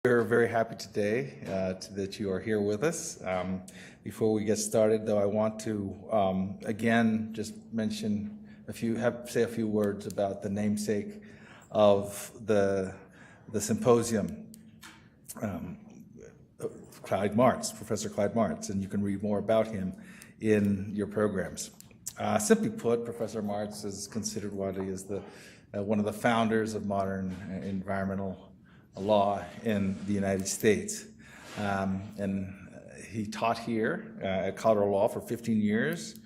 We're very happy today that you are here with us. Before we get started, though, I want to again just mention say a few words about the namesake of the symposium, Professor Clyde Martz, and you can read more about him in your programs. Simply put, Professor Martz is considered widely as one of the founders of modern environmental law in the United States. And he taught here at Colorado Law for 15 years,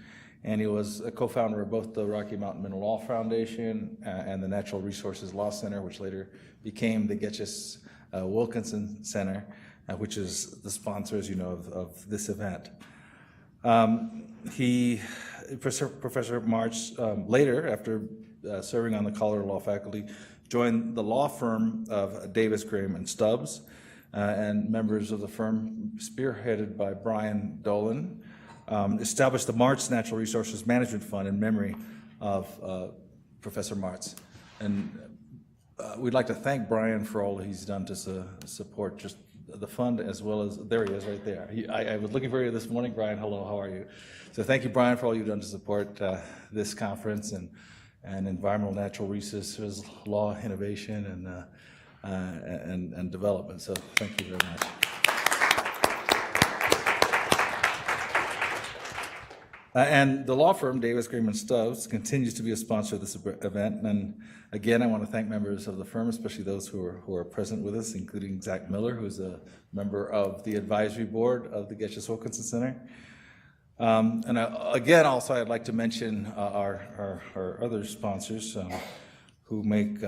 and he was a co-founder of both the Rocky Mountain Mineral Law Foundation and the Natural Resources Law Center, which later became the Getchus Wilkinson Center, which is the sponsor, as you know, of this event. Professor Martz, later, after serving on the Colorado Law faculty, joined the law firm of Davis, Graham, and Stubbs, and members of the firm, spearheaded by Brian Dolan, established the Martz Natural Resources Management Fund in memory of Professor Martz. And we'd like to thank Brian for all he's done to support just the fund, as well as, there he is right there. I was looking for you this morning. Brian, hello, how are you? So thank you, Brian, for all you've done to support this conference and environmental natural resources, law, innovation, and development. So thank you very much. And the law firm, Davis, Graham, and Stubbs, continues to be a sponsor of this event. And again, I want to thank members of the firm, especially those who are present with us, including Zach Miller, who's a member of the advisory board of the Getchus Wilkinson Center. And again, also, I'd like to mention our other sponsors who make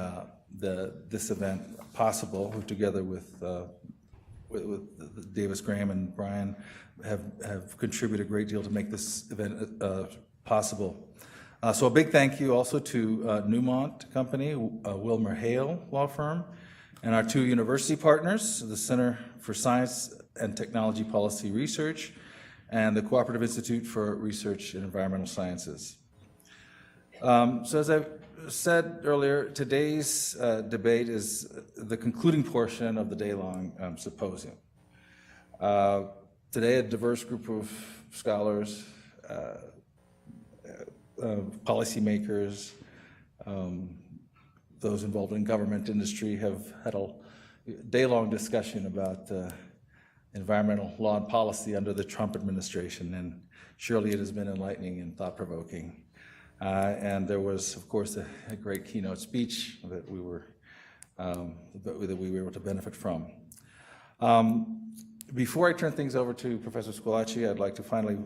this event possible, who together with Davis, Graham, and Brian have contributed a great deal to make this event possible. So a big thank you also to Newmont Company, Wilmer Hale Law Firm, and our two university partners, the Center for Science and Technology Policy Research, and the Cooperative Institute for Research in Environmental Sciences. So as I said earlier, today's debate is the concluding portion of the day-long symposium. Today, a diverse group of scholars, policymakers, those involved in government industry have had a day-long discussion about environmental law and policy under the Trump administration, and surely it has been enlightening and thought-provoking. And there was, of course, a great keynote speech that we were able to benefit from. Before I turn things over to Professor Squillace, I'd like to finally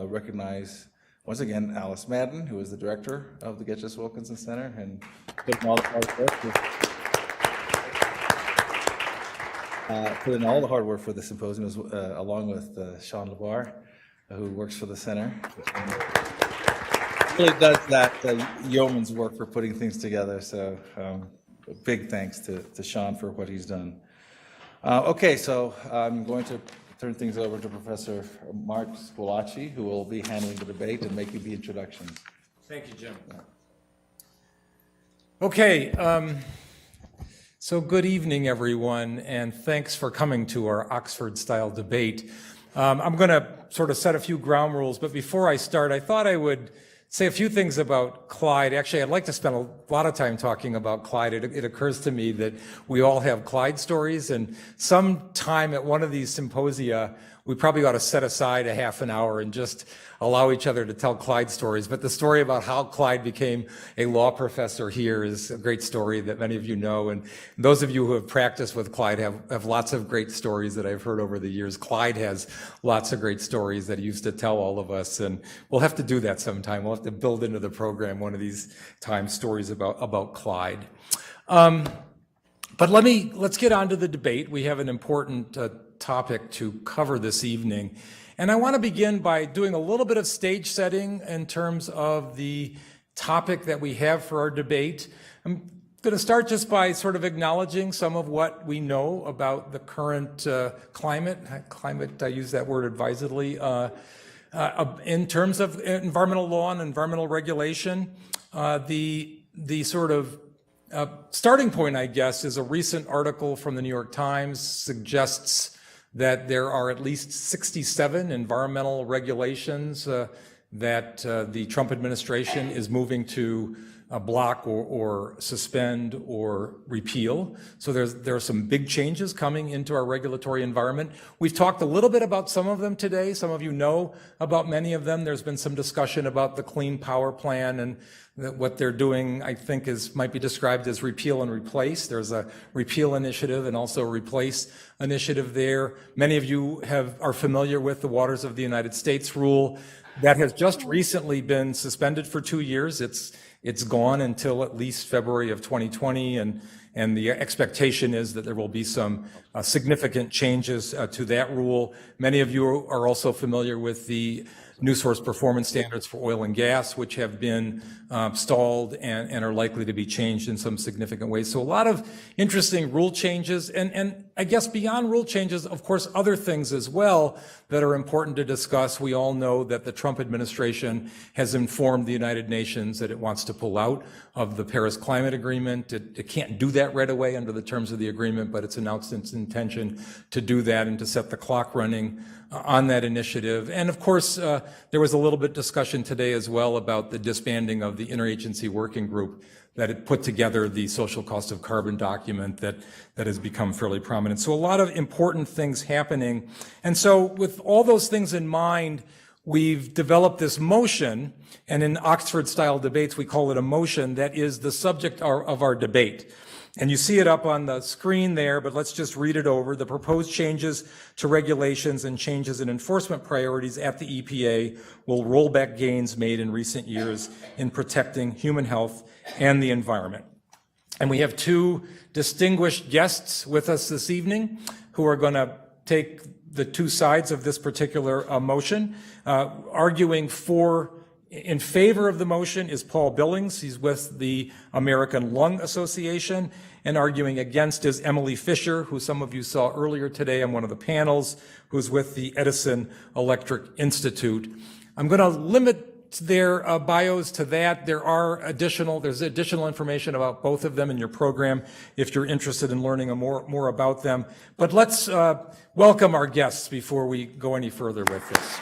recognize once again Alice Madden, who is the director of the Getchus Wilkinson Center, and put in all the hard work for the symposium, along with Sean LeVar, who works for the center. Really does that yeoman's work for putting things together. So big thanks to Sean for what he's done. Okay, so I'm going to turn things over to Professor Martz Squillace, who will be handling the debate and making the introductions. Thank you, Jim. Okay, so good evening, everyone, and thanks for coming to our Oxford-style debate. I'm going to sort of set a few ground rules, but before I start, I thought I would say a few things about Clyde. Actually, I'd like to spend a lot of time talking about Clyde. It occurs to me that we all have Clyde stories, and sometime at one of these symposia, we probably ought to set aside a half an hour and just allow each other to tell Clyde stories. But the story about how Clyde became a law professor here is a great story that many of you know. And those of you who have practiced with Clyde have lots of great stories that I've heard over the years. Clyde has lots of great stories that he used to tell all of us. And we'll have to do that sometime. We'll have to build into the program one of these times stories about Clyde. But let's get on to the debate. We have an important topic to cover this evening. And I want to begin by doing a little bit of stage setting in terms of the topic that we have for our debate. I'm going to start just by sort of acknowledging some of what we know about the current climate, I use that word advisedly, in terms of environmental law and environmental regulation. The sort of Starting point, I guess, is a recent article from the New York Times suggests that there are at least 67 environmental regulations that the Trump administration is moving to block or suspend or repeal. So there are some big changes coming into our regulatory environment. We've talked a little bit about some of them today. Some of you know about many of them. There's been some discussion about the Clean Power Plan, and what they're doing, I think, might be described as repeal and replace. There's a repeal initiative and also a replace initiative there. Many of you are familiar with the Waters of the United States rule that has just recently been suspended for 2 years. It's gone until at least February of 2020, and the expectation is that there will be some significant changes to that rule. Many of you are also familiar with the new source performance standards for oil and gas, which have been stalled and are likely to be changed in some significant ways. So a lot of interesting rule changes, and I guess beyond rule changes, of course, other things as well that are important to discuss. We all know that the Trump administration has informed the United Nations that it wants to pull out of the Paris Climate Agreement. It can't do that right away under the terms of the agreement, but it's announced its intention to do that and to set the clock running on that initiative. And of course, there was a little bit discussion today as well about the disbanding of the interagency working group that had put together the social cost of carbon document that has become fairly prominent. So a lot of important things happening. And so with all those things in mind, we've developed this motion, and in Oxford-style debates, we call it a motion that is the subject of our debate. And you see it up on the screen there, but let's just read it over. The proposed changes to regulations and changes in enforcement priorities at the EPA will roll back gains made in recent years in protecting human health and the environment. And we have two distinguished guests with us this evening who are going to take the two sides of this particular motion. Arguing in favor of the motion is Paul Billings. He's with the American Lung Association. And arguing against is Emily Fisher, who some of you saw earlier today on one of the panels, who's with the Edison Electric Institute. I'm going to limit their bios to that. There's additional information about both of them in your program if you're interested in learning more about them. But let's welcome our guests before we go any further with this.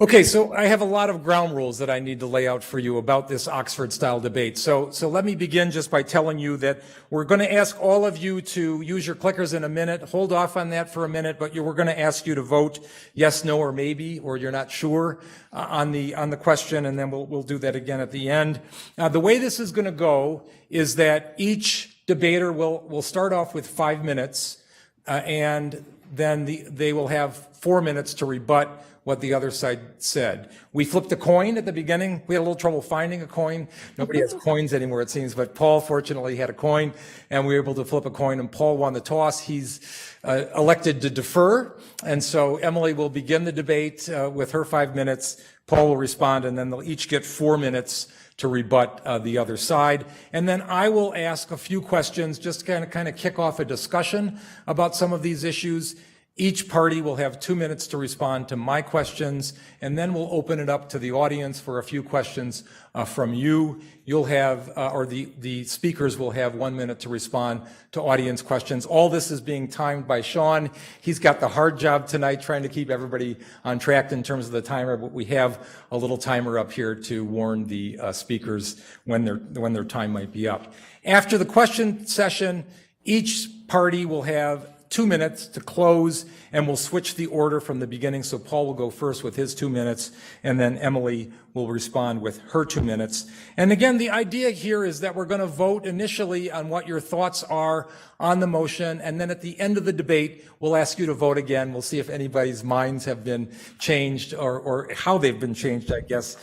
Okay, so I have a lot of ground rules that I need to lay out for you about this Oxford-style debate. So let me begin just by telling you that we're going to ask all of you to use your clickers in a minute. Hold off on that for a minute, but we're going to ask you to vote yes, no, or maybe, or you're not sure on the question, and then we'll do that again at the end. The way this is going to go is that each debater will start off with 5 minutes, and then they will have 4 minutes to rebut what the other side said. We flipped a coin at the beginning. We had a little trouble finding a coin. Nobody has coins anymore, it seems, but Paul fortunately had a coin, and we were able to flip a coin, and Paul won the toss. He's elected to defer, and so Emily will begin the debate with her 5 minutes. Paul will respond, and then they'll each get 4 minutes to rebut the other side. And then I will ask a few questions just to kind of kick off a discussion about some of these issues. Each party will have 2 minutes to respond to my questions, and then we'll open it up to the audience for a few questions from you. You'll have, or the speakers will have 1 minute to respond to audience questions. All this is being timed by Sean. He's got the hard job tonight trying to keep everybody on track in terms of the timer, but we have a little timer up here to warn the speakers when their time might be up. After the question session, each party will have 2 minutes to close, and we'll switch the order from the beginning. So Paul will go first with his 2 minutes, and then Emily will respond with her 2 minutes. And again, the idea here is that we're going to vote initially on what your thoughts are on the motion, and then at the end of the debate, we'll ask you to vote again. We'll see if anybody's minds have been changed or how they've been changed, I guess,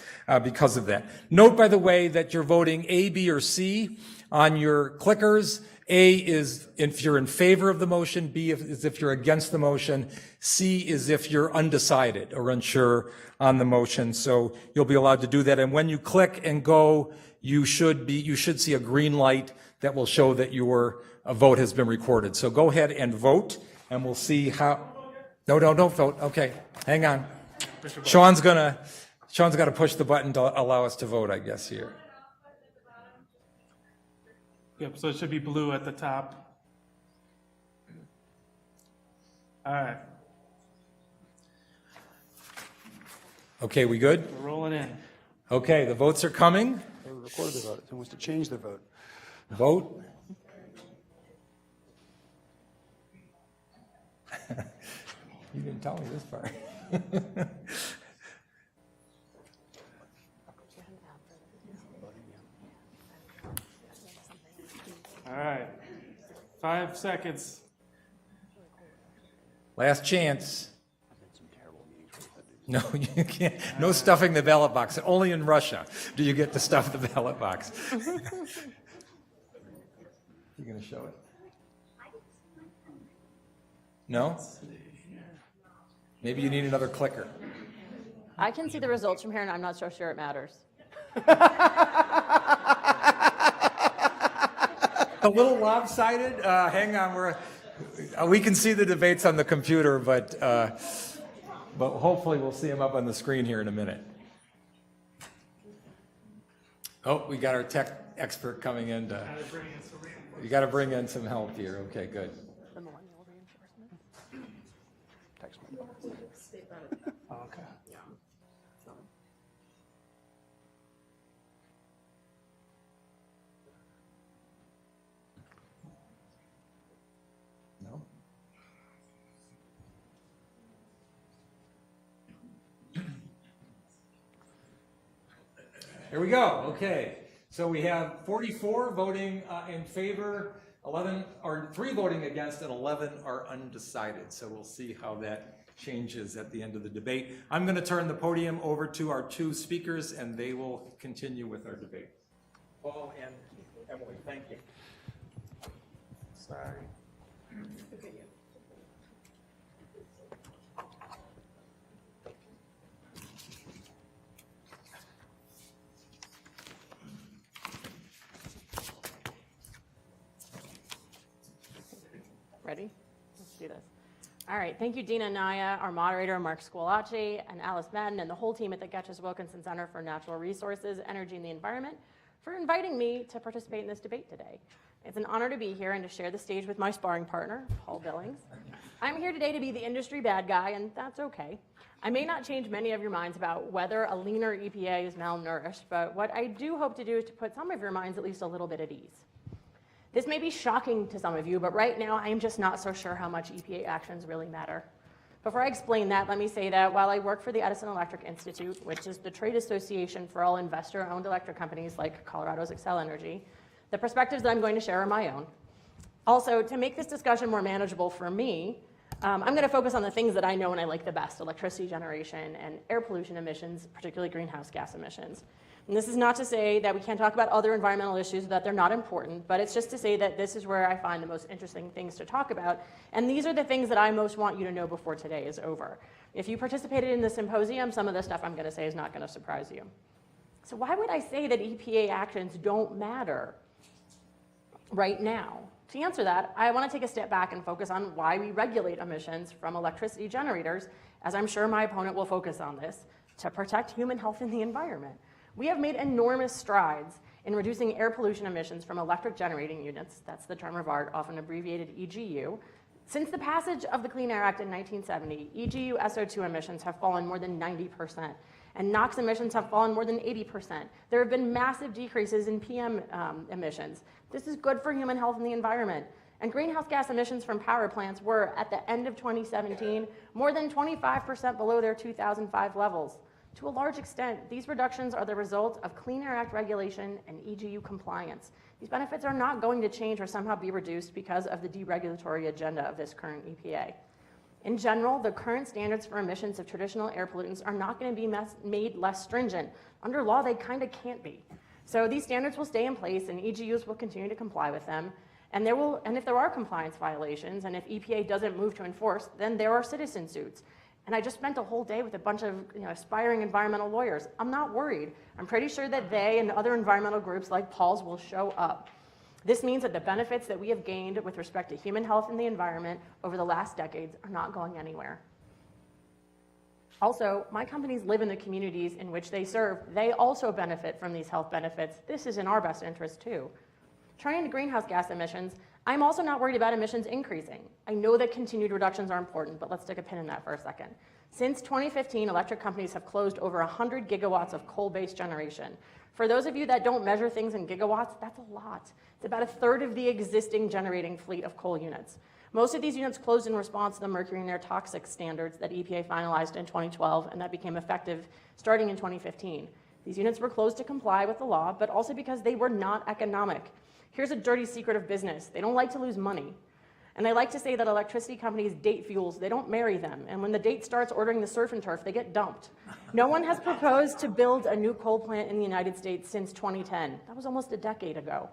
because of that. Note, by the way, that you're voting A, B, or C on your clickers. A is if you're in favor of the motion, B is if you're against the motion, C is if you're undecided or unsure on the motion. So you'll be allowed to do that. And when you click and go, you should see a green light that will show that your vote has been recorded. So go ahead and vote, and we'll see how. No, don't vote. Okay, hang on. Sean's gonna Sean's got to push the button to allow us to vote, I guess, here. Yep, so it should be blue at the top. All right, Okay, we good? we're rolling in. Okay, the votes are coming. They recorded the vote. Who wants to change their vote? Vote. You didn't tell me this part. All right, 5 seconds. Last chance. No, you can't. No stuffing the ballot box. Only in Russia do you get to stuff the ballot box. You going to show it? No? Maybe you need another clicker. I can see the results from here, and I'm not so sure it matters. A little lopsided. Hang on, we can see the debates on the computer, but hopefully we'll see them up on the screen here in a minute. Oh, we got our tech expert coming in. You got to bring in some help here. Okay, good. The millennial reinforcement. Text me. Okay. No? Here we go. Okay. So we have 44 voting in favor, 3 voting against, and 11 are undecided. So we'll see how that changes at the end of the debate. I'm going to turn the podium over to our 2 speakers, and they will continue with our debate. Paul and Emily, thank you. Sorry. Ready? Let's do this. All right, thank you, Dina Naya, our moderator, Mark Squilacci, and Alice Madden, and the whole team at the Getchus Wilkinson Center for Natural Resources, Energy, and the Environment for inviting me to participate in this debate today. It's an honor to be here and to share the stage with my sparring partner, Paul Billings. I'm here today to be the industry bad guy, and that's okay. I may not change many of your minds about whether a leaner EPA is malnourished, but what I do hope to do is to put some of your minds at least a little bit at ease. This may be shocking to some of you, but right now I am just not so sure how much EPA actions really matter. Before I explain that, let me say that while I work for the Edison Electric Institute, which is the trade association for all investor-owned electric companies like Colorado's Xcel Energy, the perspectives that I'm going to share are my own. Also, to make this discussion more manageable for me, I'm going to focus on the things that I know and I like the best: electricity generation and air pollution emissions, particularly greenhouse gas emissions. And this is not to say that we can't talk about other environmental issues, that they're not important, but it's just to say that this is where I find the most interesting things to talk about. And these are the things that I most want you to know before today is over. If you participated in the symposium, some of the stuff I'm going to say is not going to surprise you. So why would I say that EPA actions don't matter right now? To answer that, I want to take a step back and focus on why we regulate emissions from electricity generators, as I'm sure my opponent will focus on this, to protect human health and the environment. We have made enormous strides in reducing air pollution emissions from electric generating units, that's the term of art, often abbreviated EGU. Since the passage of the Clean Air Act in 1970, EGU SO2 emissions have fallen more than 90%, and NOx emissions have fallen more than 80%. There have been massive decreases in PM emissions. This is good for human health and the environment. And greenhouse gas emissions from power plants were, at the end of 2017, more than 25% below their 2005 levels. To a large extent, these reductions are the result of Clean Air Act regulation and EGU compliance. These benefits are not going to change or somehow be reduced because of the deregulatory agenda of this current EPA. In general, the current standards for emissions of traditional air pollutants are not going to be made less stringent. Under law, they kind of can't be. So these standards will stay in place and EGUs will continue to comply with them. And if there are compliance violations and if EPA doesn't move to enforce, then there are citizen suits. And I just spent a whole day with a bunch of aspiring environmental lawyers. I'm not worried. I'm pretty sure that they and other environmental groups like Paul's will show up. This means that the benefits that we have gained with respect to human health and the environment over the last decades are not going anywhere. Also, my companies live in the communities in which they serve. They also benefit from these health benefits. This is in our best interest too. Turning to greenhouse gas emissions, I'm also not worried about emissions increasing. I know that continued reductions are important, but let's stick a pin in that for a second. Since 2015, electric companies have closed over 100 gigawatts of coal-based generation. For those of you that don't measure things in gigawatts, that's a lot. It's about a third of the existing generating fleet of coal units. Most of these units closed in response to the mercury and air toxic standards that EPA finalized in 2012 and that became effective starting in 2015. These units were closed to comply with the law, but also because they were not economic. Here's a dirty secret of business. They don't like to lose money. And they like to say that electricity companies date fuels. They don't marry them. And when the date starts ordering the surf and turf, they get dumped. No one has proposed to build a new coal plant in the United States since 2010. That was almost a decade ago.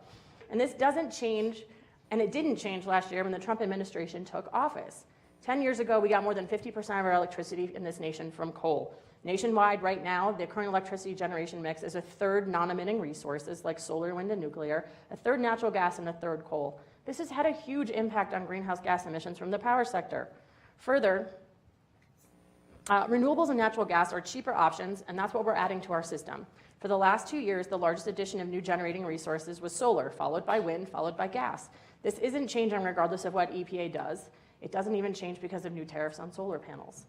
And this doesn't change, and it didn't change last year when the Trump administration took office. 10 years ago, we got more than 50% of our electricity in this nation from coal. Nationwide, right now, the current electricity generation mix is a third non-emitting resources like solar, wind, and nuclear, a third natural gas, and a third coal. This has had a huge impact on greenhouse gas emissions from the power sector. Further, renewables and natural gas are cheaper options, and that's what we're adding to our system. For the last 2 years, the largest addition of new generating resources was solar, followed by wind, followed by gas. This isn't changing regardless of what EPA does. It doesn't even change because of new tariffs on solar panels.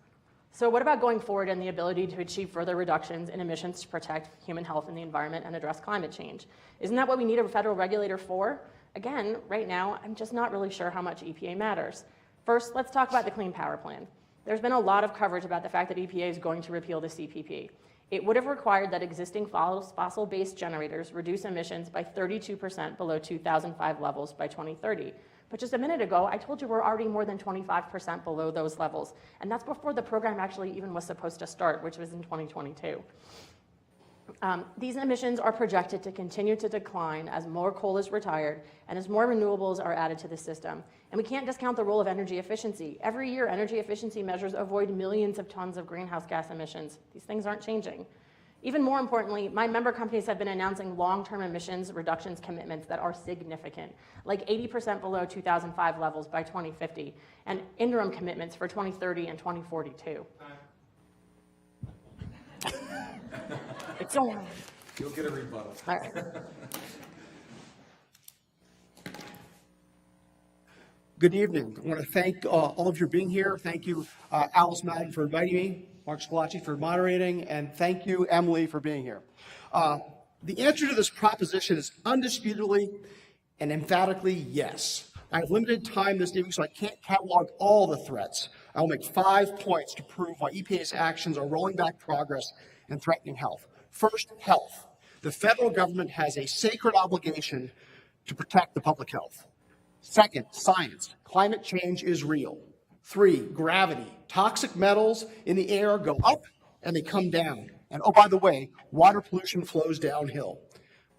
So what about going forward and the ability to achieve further reductions in emissions to protect human health and the environment and address climate change? Isn't that what we need a federal regulator for? Again, right now, I'm just not really sure how much EPA matters. First, let's talk about the Clean Power Plan. There's been a lot of coverage about the fact that EPA is going to repeal the CPP. It would have required that existing fossil-based generators reduce emissions by 32% below 2005 levels by 2030. But just a minute ago, I told you we're already more than 25% below those levels. And that's before the program actually even was supposed to start, which was in 2022. These emissions are projected to continue to decline as more coal is retired and as more renewables are added to the system. And we can't discount the role of energy efficiency. Every year, energy efficiency measures avoid millions of tons of greenhouse gas emissions. These things aren't changing. Even more importantly, my member companies have been announcing long-term emissions reductions commitments that are significant, like 80% below 2005 levels by 2050, and interim commitments for 2030 and 2042. It's on. You'll get a rebuttal. All right. Good evening. I want to thank all of you for being here. Thank you, Alice Madden, for inviting me, Mark Scolacci for moderating, and thank you, Emily, for being here. The answer to this proposition is undisputedly and emphatically yes. I have limited time this evening, so I can't catalog all the threats. I will make 5 points to prove why EPA's actions are rolling back progress and threatening health. First, health. The federal government has a sacred obligation to protect the public health. Second, science. Climate change is real. 3, gravity. Toxic metals in the air go up and they come down. And oh, by the way, water pollution flows downhill.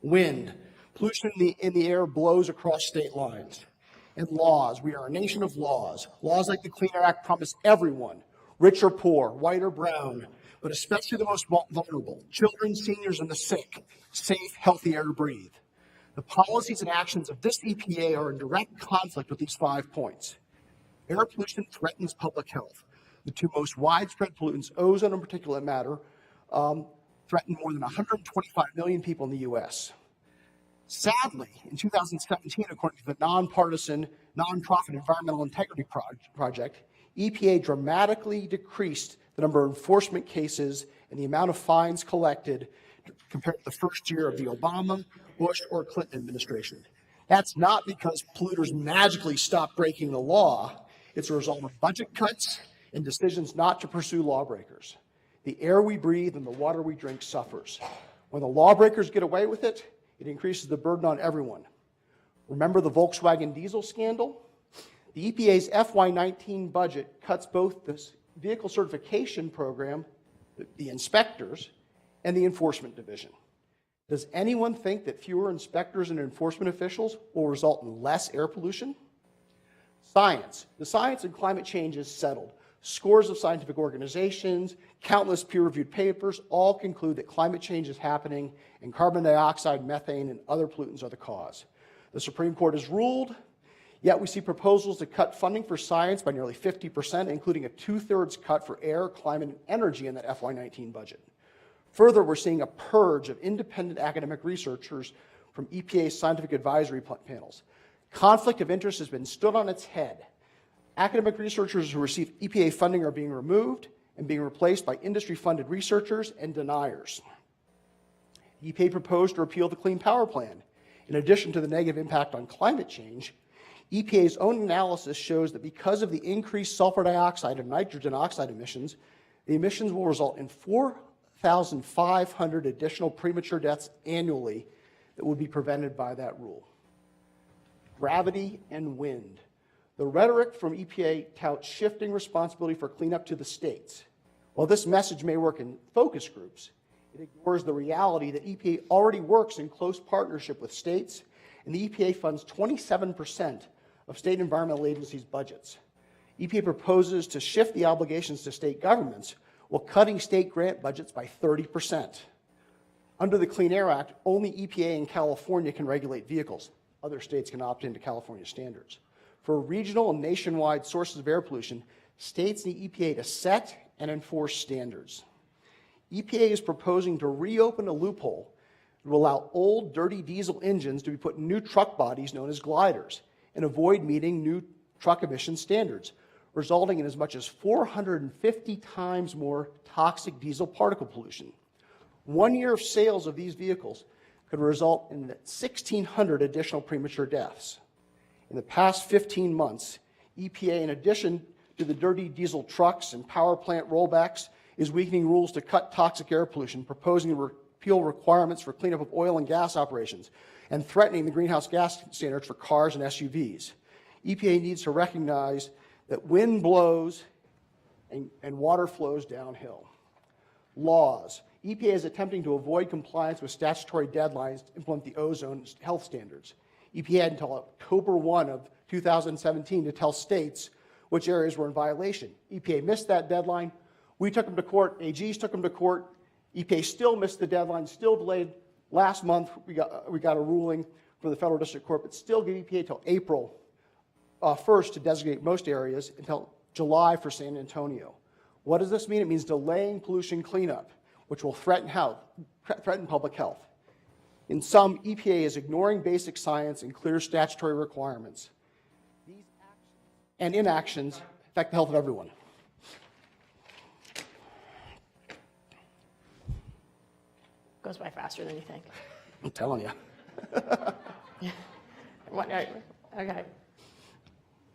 Wind. Pollution in the air blows across state lines. And laws. We are a nation of laws. Laws like the Clean Air Act promise everyone, rich or poor, white or brown, but especially the most vulnerable, children, seniors, and the sick, safe, healthy air to breathe. The policies and actions of this EPA are in direct conflict with these 5 points. Air pollution threatens public health. The 2 most widespread pollutants, ozone and particulate matter, threaten more than 125 million people in the U.S. Sadly, in 2017, according to the nonpartisan, nonprofit Environmental Integrity Project, EPA dramatically decreased the number of enforcement cases and the amount of fines collected compared to the first year of the Obama, Bush, or Clinton administration. That's not because polluters magically stopped breaking the law. It's a result of budget cuts and decisions not to pursue lawbreakers. The air we breathe and the water we drink suffers. When the lawbreakers get away with it, it increases the burden on everyone. Remember the Volkswagen diesel scandal? The EPA's FY19 budget cuts both the vehicle certification program, the inspectors, and the enforcement division. Does anyone think that fewer inspectors and enforcement officials will result in less air pollution? Science. The science of climate change is settled. Scores of scientific organizations, countless peer-reviewed papers all conclude that climate change is happening and carbon dioxide, methane, and other pollutants are the cause. The Supreme Court has ruled, Yet we see proposals to cut funding for science by nearly 50%, including a 2/3 cut for air, climate, and energy in that FY19 budget. Further, we're seeing a purge of independent academic researchers from EPA's scientific advisory panels. Conflict of interest has been stood on its head. Academic researchers who receive EPA funding are being removed and being replaced by industry-funded researchers and deniers. EPA proposed to repeal the Clean Power Plan. In addition to the negative impact on climate change, EPA's own analysis shows that because of the increased sulfur dioxide and nitrogen oxide emissions, the emissions will result in 4,500 additional premature deaths annually that would be prevented by that rule. Gravity and wind. The rhetoric from EPA touts shifting responsibility for cleanup to the states. While this message may work in focus groups, it ignores the reality that EPA already works in close partnership with states, and the EPA funds 27% of state environmental agencies' budgets. EPA proposes to shift the obligations to state governments while cutting state grant budgets by 30%. Under the Clean Air Act, only EPA in California can regulate vehicles. Other states can opt into California standards. For regional and nationwide sources of air pollution, states need EPA to set and enforce standards. EPA is proposing to reopen a loophole that will allow old, dirty diesel engines to be put in new truck bodies known as gliders and avoid meeting new truck emission standards, resulting in as much as 450 times more toxic diesel particle pollution. 1 year of sales of these vehicles could result in 1,600 additional premature deaths. In the past 15 months, EPA, in addition to the dirty diesel trucks and power plant rollbacks, is weakening rules to cut toxic air pollution, proposing to repeal requirements for cleanup of oil and gas operations, and threatening the greenhouse gas standards for cars and SUVs. EPA needs to recognize that wind blows and water flows downhill. Laws. EPA is attempting to avoid compliance with statutory deadlines to implement the ozone health standards. EPA had until October 1 of 2017 to tell states which areas were in violation. EPA missed that deadline. We took them to court. AGs took them to court. EPA still missed the deadline, still delayed. Last month, we got a ruling from the Federal District Court, but still give EPA until April 1st to designate most areas, until July for San Antonio. What does this mean? It means delaying pollution cleanup, which will threaten public health. In sum, EPA is ignoring basic science and clear statutory requirements. These actions and inactions affect the health of everyone. Goes by faster than you think. I'm telling you. Okay.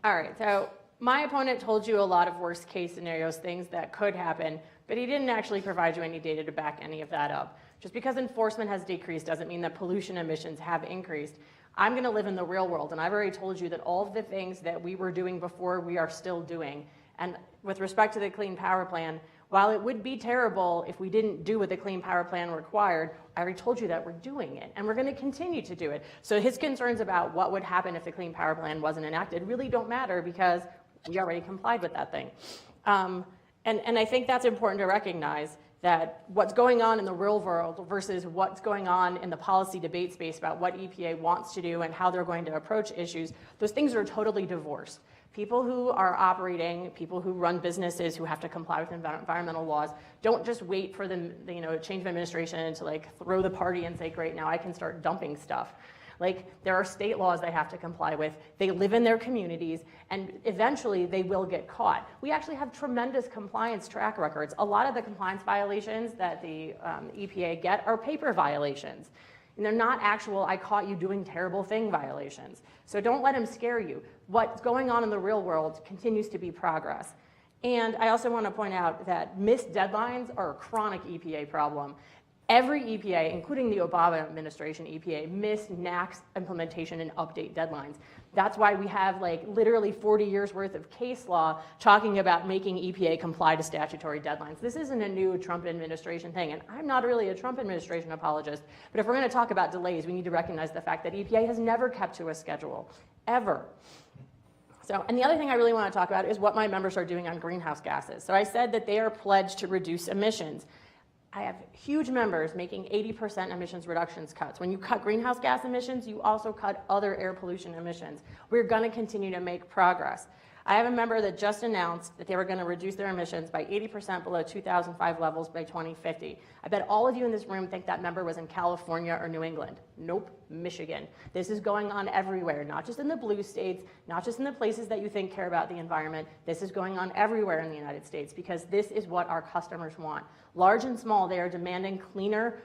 All right, so my opponent told you a lot of worst case scenarios, things that could happen, but he didn't actually provide you any data to back any of that up. Just because enforcement has decreased doesn't mean that pollution emissions have increased. I'm gonna live in the real world, and I've already told you that all of the things that we were doing before, we are still doing. And with respect to the Clean Power Plan, while it would be terrible if we didn't do what the Clean Power Plan required, I already told you that we're doing it, and we're going to continue to do it. So his concerns about what would happen if the Clean Power Plan wasn't enacted really don't matter because we already complied with that thing. And I think that's important to recognize, that what's going on in the real world versus what's going on in the policy debate space about what EPA wants to do and how they're going to approach issues, those things are totally divorced. People who are operating, people who run businesses who have to comply with environmental laws, don't just wait for the change of administration to like throw the party and say, great, now I can start dumping stuff. Like, there are state laws they have to comply with. They live in their communities, and eventually they will get caught. We actually have tremendous compliance track records. A lot of the compliance violations that the EPA get are paper violations. And they're not actual, I caught you doing terrible thing violations. So don't let them scare you. What's going on in the real world continues to be progress. And I also want to point out that missed deadlines are a chronic EPA problem. Every EPA, including the Obama administration EPA, missed NAAQS implementation and update deadlines. That's why we have like literally 40 years worth of case law talking about making EPA comply to statutory deadlines. This isn't a new Trump administration thing, and I'm not really a Trump administration apologist, but if we're going to talk about delays, we need to recognize the fact that EPA has never kept to a schedule, ever. So, and the other thing I really want to talk about is what my members are doing on greenhouse gases. So I said that they are pledged to reduce emissions. I have huge members making 80% emissions reductions cuts. When you cut greenhouse gas emissions, you also cut other air pollution emissions. We're going to continue to make progress. I have a member that just announced that they were going to reduce their emissions by 80% below 2005 levels by 2050. I bet all of you in this room think that member was in California or New England. Nope, Michigan. This is going on everywhere, not just in the blue states, not just in the places that you think care about the environment. This is going on everywhere in the United States because this is what our customers want. Large and small, they are demanding cleaner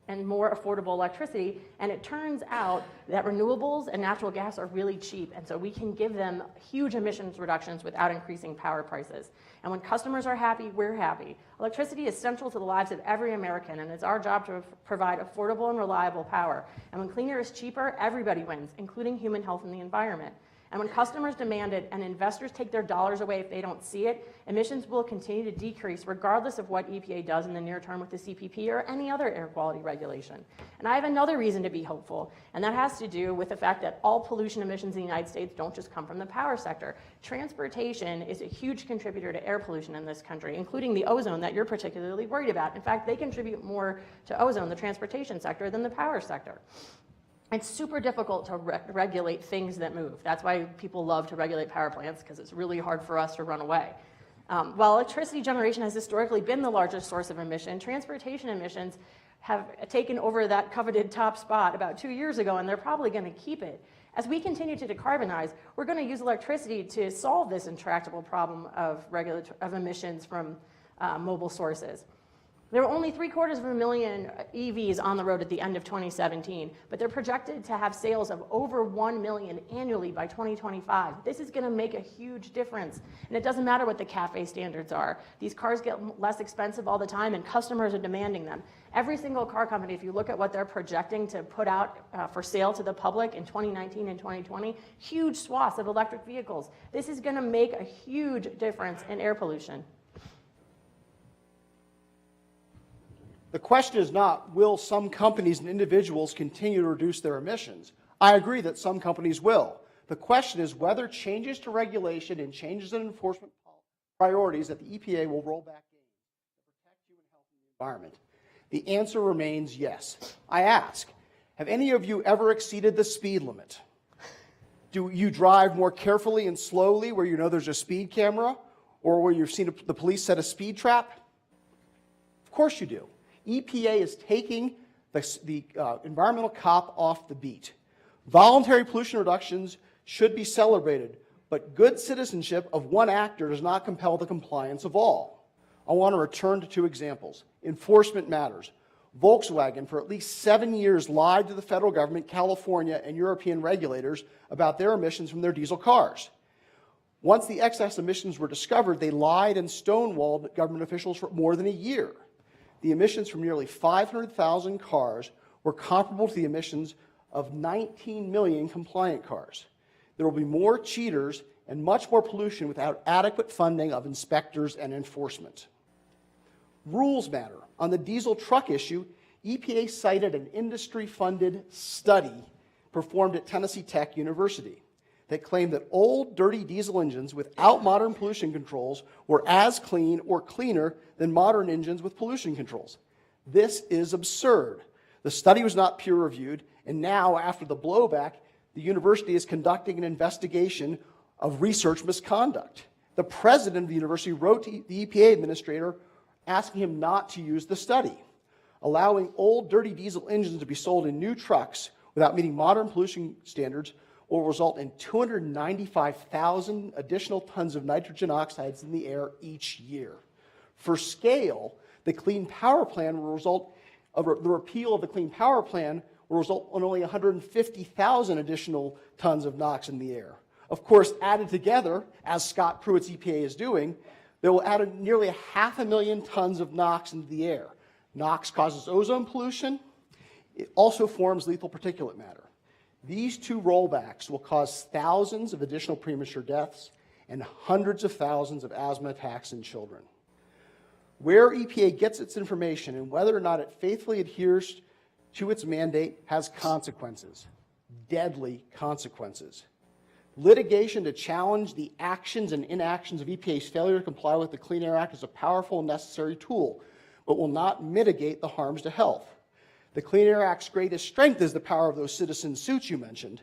and more affordable electricity, and it turns out that renewables and natural gas are really cheap, and so we can give them huge emissions reductions without increasing power prices. And when customers are happy, we're happy. Electricity is central to the lives of every American, and it's our job to provide affordable and reliable power. And when cleaner is cheaper, everybody wins, including human health and the environment. And when customers demand it and investors take their dollars away if they don't see it, emissions will continue to decrease regardless of what EPA does in the near term with the CPP or any other air quality regulation. And I have another reason to be hopeful, and that has to do with the fact that all pollution emissions in the United States don't just come from the power sector. Transportation is a huge contributor to air pollution in this country, including the ozone that you're particularly worried about. In fact, they contribute more to ozone, the transportation sector, than the power sector. It's super difficult to regulate things that move. That's why people love to regulate power plants, because it's really hard for us to run away. While electricity generation has historically been the largest source of emission, transportation emissions have taken over that coveted top spot about 2 years ago, and they're probably going to keep it. As we continue to decarbonize, we're going to use electricity to solve this intractable problem of emissions from mobile sources. There were only 750,000 EVs on the road at the end of 2017, but they're projected to have sales of over 1 million annually by 2025. This is going to make a huge difference, and it doesn't matter what the CAFE standards are. These cars get less expensive all the time, and customers are demanding them. Every single car company, if you look at what they're projecting to put out for sale to the public in 2019 and 2020, huge swaths of electric vehicles. This is going to make a huge difference in air pollution. The question is not, will some companies and individuals continue to reduce their emissions? I agree that some companies will. The question is whether changes to regulation and changes in enforcement priorities that the EPA will roll back in to protect human health and the environment. The answer remains yes. I ask, have any of you ever exceeded the speed limit? Do you drive more carefully and slowly where you know there's a speed camera, or where you've seen the police set a speed trap? Of course you do. EPA is taking the environmental cop off the beat. Voluntary pollution reductions should be celebrated, but good citizenship of one actor does not compel the compliance of all. I want to return to 2 examples. Enforcement matters. Volkswagen, for at least 7 years, lied to the federal government, California, and European regulators about their emissions from their diesel cars. Once the excess emissions were discovered, they lied and stonewalled government officials for more than a year. The emissions from nearly 500,000 cars were comparable to the emissions of 19 million compliant cars. There will be more cheaters and much more pollution without adequate funding of inspectors and enforcement. Rules matter. On the diesel truck issue, EPA cited an industry-funded study performed at Tennessee Tech University that claimed that old, dirty diesel engines without modern pollution controls were as clean or cleaner than modern engines with pollution controls. This is absurd. The study was not peer-reviewed, and now, after the blowback, the university is conducting an investigation of research misconduct. The president of the university wrote to the EPA administrator asking him not to use the study. Allowing old, dirty diesel engines to be sold in new trucks without meeting modern pollution standards will result in 295,000 additional tons of nitrogen oxides in the air each year. For scale, the Clean Power Plan will result, the repeal of the Clean Power Plan will result in only 150,000 additional tons of NOx in the air. Of course, added together, as Scott Pruitt's EPA is doing, they will add nearly 500,000 tons of NOx into the air. NOx causes ozone pollution. It also forms lethal particulate matter. These 2 rollbacks will cause thousands of additional premature deaths and hundreds of thousands of asthma attacks in children. Where EPA gets its information and whether or not it faithfully adheres to its mandate has consequences, deadly consequences. Litigation to challenge the actions and inactions of EPA's failure to comply with the Clean Air Act is a powerful and necessary tool, but will not mitigate the harms to health. The Clean Air Act's greatest strength is the power of those citizen suits you mentioned.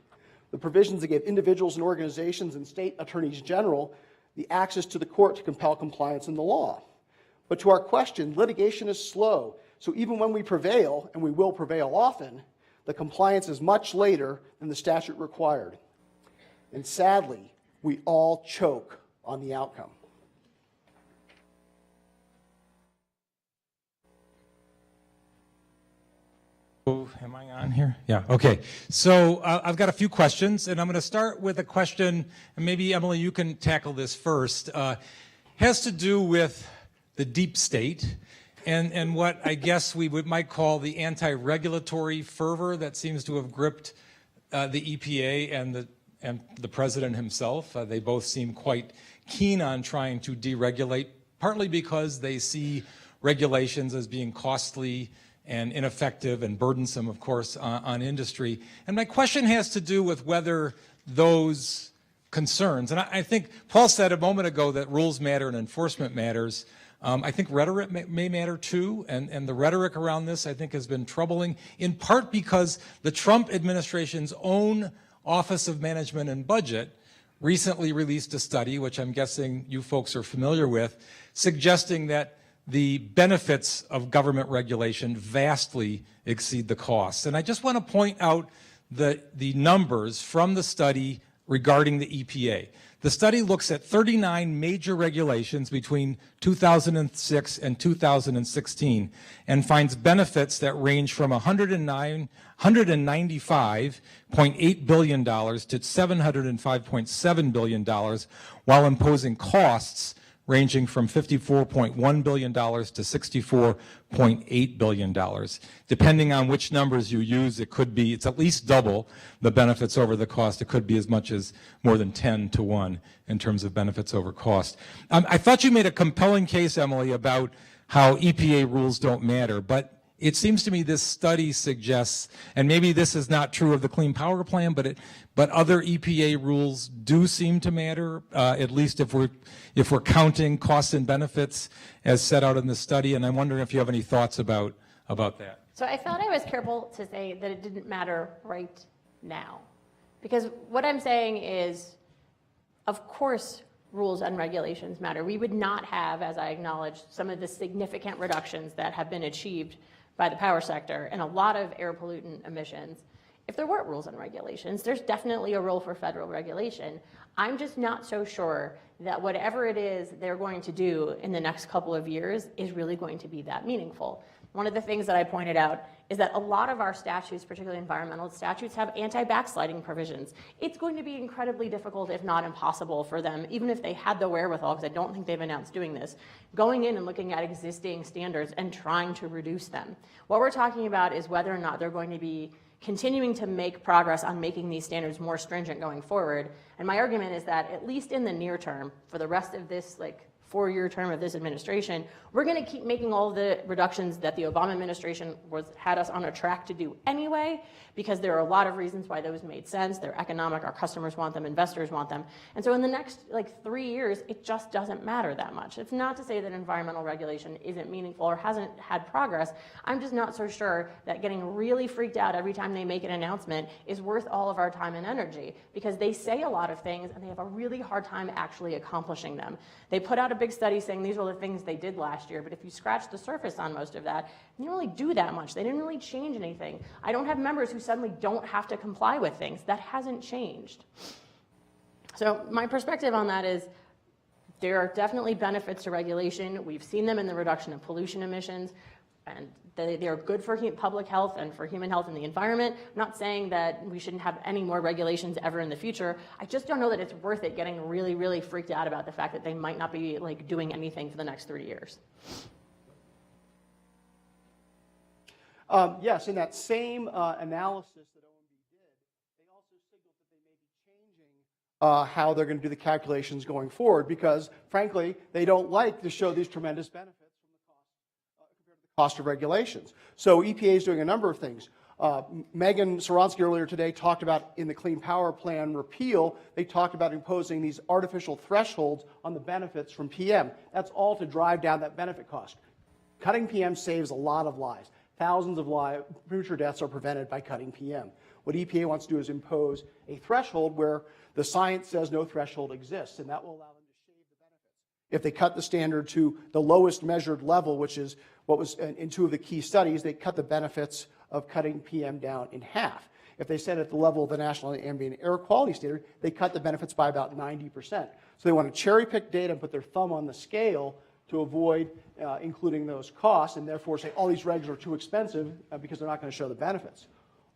The provisions that give individuals and organizations and state attorneys general the access to the court to compel compliance in the law. But to our question, litigation is slow, so even when we prevail, and we will prevail often, the compliance is much later than the statute required. And sadly, we all choke on the outcome. Oh, am I on here? Yeah, okay. So I've got a few questions, and I'm going to start with a question, and maybe, Emily, you can tackle this first. Has to do with the deep state and what I guess we might call the anti-regulatory fervor that seems to have gripped the EPA and the president himself. They both seem quite keen on trying to deregulate, partly because they see regulations as being costly and ineffective and burdensome, of course, on industry. And my question has to do with whether those concerns, and I think Paul said a moment ago that rules matter and enforcement matters. I think rhetoric may matter too, and the rhetoric around this, I think, has been troubling, in part because the Trump administration's own Office of Management and Budget recently released a study, which I'm guessing you folks are familiar with, suggesting that the benefits of government regulation vastly exceed the costs. And I just want to point out the numbers from the study regarding the EPA. The study looks at 39 major regulations between 2006 and 2016 and finds benefits that range from $195.8 billion to $705.7 billion, while imposing costs ranging from $54.1 billion to $64.8 billion. Depending on which numbers you use, it's at least double the benefits over the cost. It could be as much as more than 10 to 1 in terms of benefits over cost. I thought you made a compelling case, Emily, about how EPA rules don't matter, but it seems to me this study suggests, and maybe this is not true of the Clean Power Plan, but other EPA rules do seem to matter, at least if we're counting costs and benefits as set out in the study. And I'm wondering if you have any thoughts about that. So I felt I was careful to say that it didn't matter right now. Because what I'm saying is, of course, rules and regulations matter. We would not have, as I acknowledged, some of the significant reductions that have been achieved by the power sector and a lot of air pollutant emissions if there weren't rules and regulations. There's definitely a role for federal regulation. I'm just not so sure that whatever it is they're going to do in the next couple of years is really going to be that meaningful. One of the things that I pointed out is that a lot of our statutes, particularly environmental statutes, have anti-backsliding provisions. It's going to be incredibly difficult, if not impossible, for them, even if they had the wherewithal, because I don't think they've announced doing this, going in and looking at existing standards and trying to reduce them. What we're talking about is whether or not they're going to be continuing to make progress on making these standards more stringent going forward. And my argument is that, at least in the near term, for the rest of this four-year term of this administration, we're going to keep making all the reductions that the Obama administration had us on a track to do anyway, because there are a lot of reasons why those made sense. They're economic, our customers want them, investors want them. And so in the next 3 years, it just doesn't matter that much. It's not to say that environmental regulation isn't meaningful or hasn't had progress. I'm just not so sure that getting really freaked out every time they make an announcement is worth all of our time and energy, because they say a lot of things and they have a really hard time actually accomplishing them. They put out a big study saying these are the things they did last year, but if you scratch the surface on most of that, they didn't really do that much. They didn't really change anything. I don't have members who suddenly don't have to comply with things. That hasn't changed. So my perspective on that is there are definitely benefits to regulation. We've seen them in the reduction of pollution emissions, and they're good for public health and for human health and the environment. I'm not saying that we shouldn't have any more regulations ever in the future. I just don't know that it's worth it getting really, really freaked out about the fact that they might not be doing anything for the next 3 years. Yes, in that same analysis that OMB did, they also signaled that they may be changing how they're going to do the calculations going forward, because, frankly, they don't like to show these tremendous benefits from the cost compared to the cost of regulations. So EPA is doing a number of things. Megan Soronsky earlier today talked about, in the Clean Power Plan repeal, they talked about imposing these artificial thresholds on the benefits from PM. That's all to drive down that benefit cost. Cutting PM saves a lot of lives. Thousands of premature deaths are prevented by cutting PM. What EPA wants to do is impose a threshold where the science says no threshold exists, and that will allow them to shave the benefits. If they cut the standard to the lowest measured level, which is what was in two of the key studies, they cut the benefits of cutting PM down in half. If they set it at the level of the National Ambient Air Quality Standard, they cut the benefits by about 90%. So they want to cherry pick data and put their thumb on the scale to avoid including those costs, and therefore say all these regs are too expensive because they're not going to show the benefits.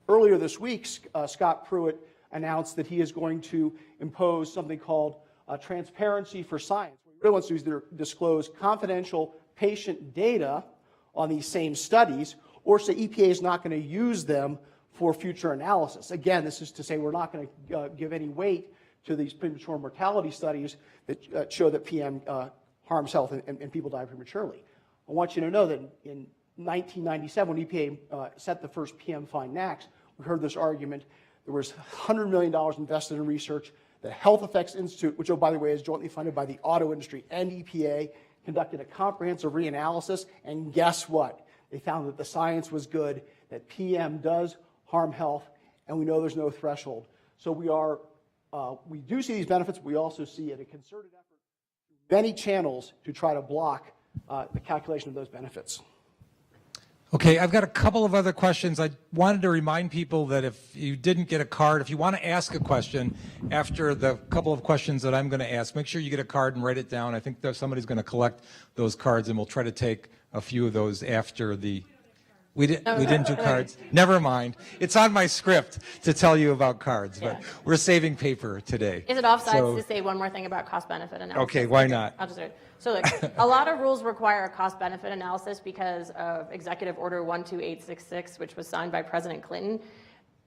Earlier this week, Scott Pruitt announced that he is going to impose something called transparency for science. What he really wants to do is disclose confidential patient data on these same studies, or say EPA is not going to use them for future analysis. Again, this is to say we're not going to give any weight to these premature mortality studies that show that PM harms health and people die prematurely. I want you to know that in 1997, when EPA set the first PM fine NAAQS, we heard this argument. There was $100 million invested in research. The Health Effects Institute, which, oh, by the way, is jointly funded by the auto industry and EPA, conducted a comprehensive reanalysis, and guess what? They found that the science was good, that PM does harm health, and we know there's no threshold. So we do see these benefits, but we also see a concerted effort through many channels to try to block the calculation of those benefits. Okay, I've got a couple of other questions. I wanted to remind people that if you didn't get a card, if you want to ask a question after the couple of questions that I'm going to ask, make sure you get a card and write it down. I think somebody's going to collect those cards, and we'll try to take a few of those after the... We didn't do cards. Never mind. It's on my script to tell you about cards, but we're saving paper today. Is it offsides to say one more thing about cost-benefit analysis? Okay, why not? I'll just do it. So look, a lot of rules require a cost-benefit analysis because of Executive Order 12866, which was signed by President Clinton.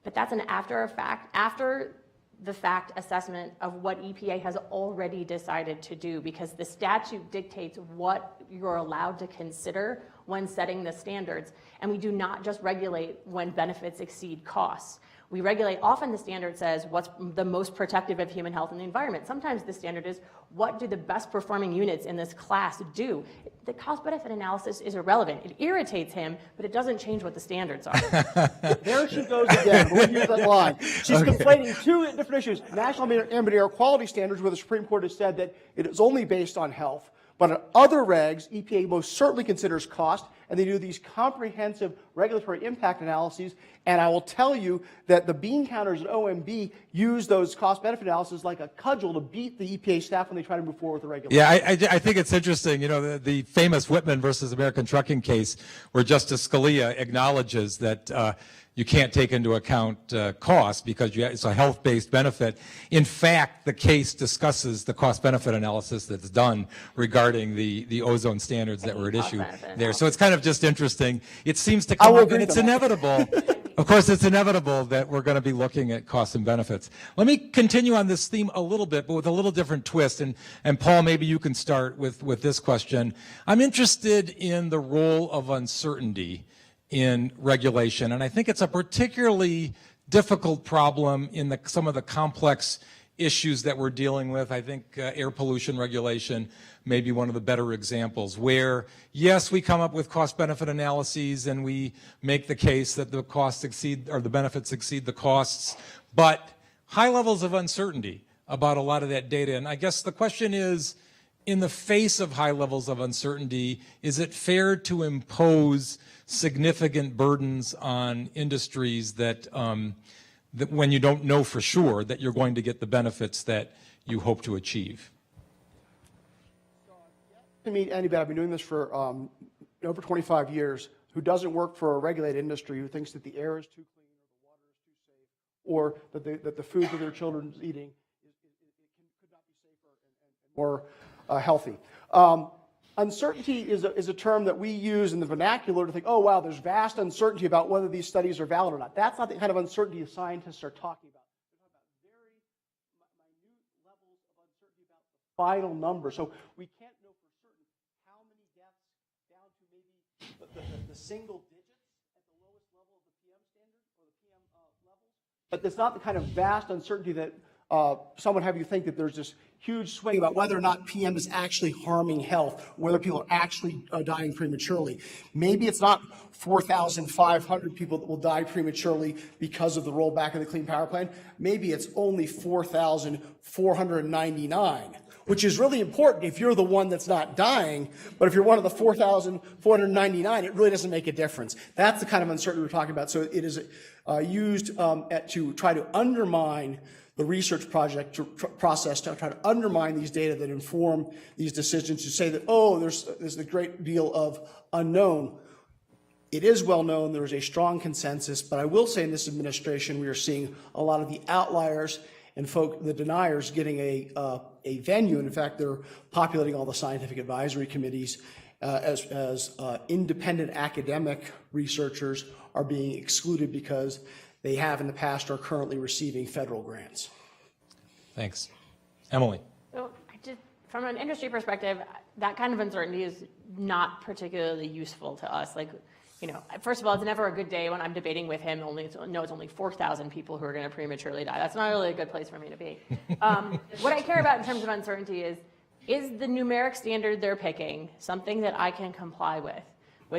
But that's an after the fact assessment of what EPA has already decided to do, because the statute dictates what you're allowed to consider when setting the standards. And we do not just regulate when benefits exceed costs. We regulate, often the standard says what's the most protective of human health and the environment. Sometimes the standard is what do the best performing units in this class do? The cost benefit analysis is irrelevant. It irritates him, but it doesn't change what the standards are. There she goes again. We'll use that line. She's conflating two different issues. National Ambient Air Quality Standards, where the Supreme Court has said that it is only based on health. But on other regs, EPA most certainly considers cost, and they do these comprehensive regulatory impact analyses. And I will tell you that the bean counters at OMB use those cost-benefit analyses like a cudgel to beat the EPA staff when they try to move forward with the regulation. Yeah, I think it's interesting, you know, the famous Wittemyer versus American Trucking case where Justice Scalia acknowledges that you can't take into account cost because it's a health-based benefit. In fact, the case discusses the cost-benefit analysis that's done regarding the ozone standards that were at issue there. So it's kind of just interesting. It seems to come up, and it's inevitable. Of course, it's inevitable that we're going to be looking at costs and benefits. Let me continue on this theme a little bit, but with a little different twist. And Paul, maybe you can start with this question. I'm interested in the role of uncertainty in regulation, and I think it's a particularly difficult problem in some of the complex issues that we're dealing with. I think air pollution regulation may be one of the better examples where, yes, we come up with cost-benefit analyses and we make the case that the costs exceed or the benefits exceed the costs, but high levels of uncertainty about a lot of that data. And I guess the question is, in the face of high levels of uncertainty, is it fair to impose significant burdens on industries that when you don't know for sure that you're going to get the benefits that you hope to achieve? To meet anybody, I've been doing this for over 25 years, who doesn't work for a regulated industry, who thinks that the air is too clean or the water is too safe, or that the food that their children are eating could not be safer and more healthy. Uncertainty is a term that we use in the vernacular to think, oh, wow, there's vast uncertainty about whether these studies are valid or not. That's not the kind of uncertainty scientists are talking about. They're talking about very minute levels of uncertainty about the final number. So we can't know for certain how many deaths down to maybe the single digits at the lowest level of the PM standard or the PM levels. But it's not the kind of vast uncertainty that someone have you think that there's this huge swing about whether or not PM is actually harming health, whether people are actually dying prematurely. Maybe it's not 4,500 people that will die prematurely because of the rollback of the Clean Power Plan. Maybe it's only 4,499, which is really important if you're the one that's not dying. But if you're one of the 4,499, it really doesn't make a difference. That's the kind of uncertainty we're talking about. So it is used to try to undermine the research process to try to undermine these data that inform these decisions, to say that, oh, there's a great deal of unknown. It is well known, there is a strong consensus, but I will say in this administration we are seeing a lot of the outliers and the deniers getting a venue. And in fact, they're populating all the scientific advisory committees as independent academic researchers are being excluded because they have in the past or are currently receiving federal grants. Thanks. Emily. So from an industry perspective, that kind of uncertainty is not particularly useful to us. Like, first of all, it's never a good day when I'm debating with him. It's only 4,000 people who are going to prematurely die. That's not really a good place for me to be. What I care about in terms of uncertainty is the numeric standard they're picking something that I can comply with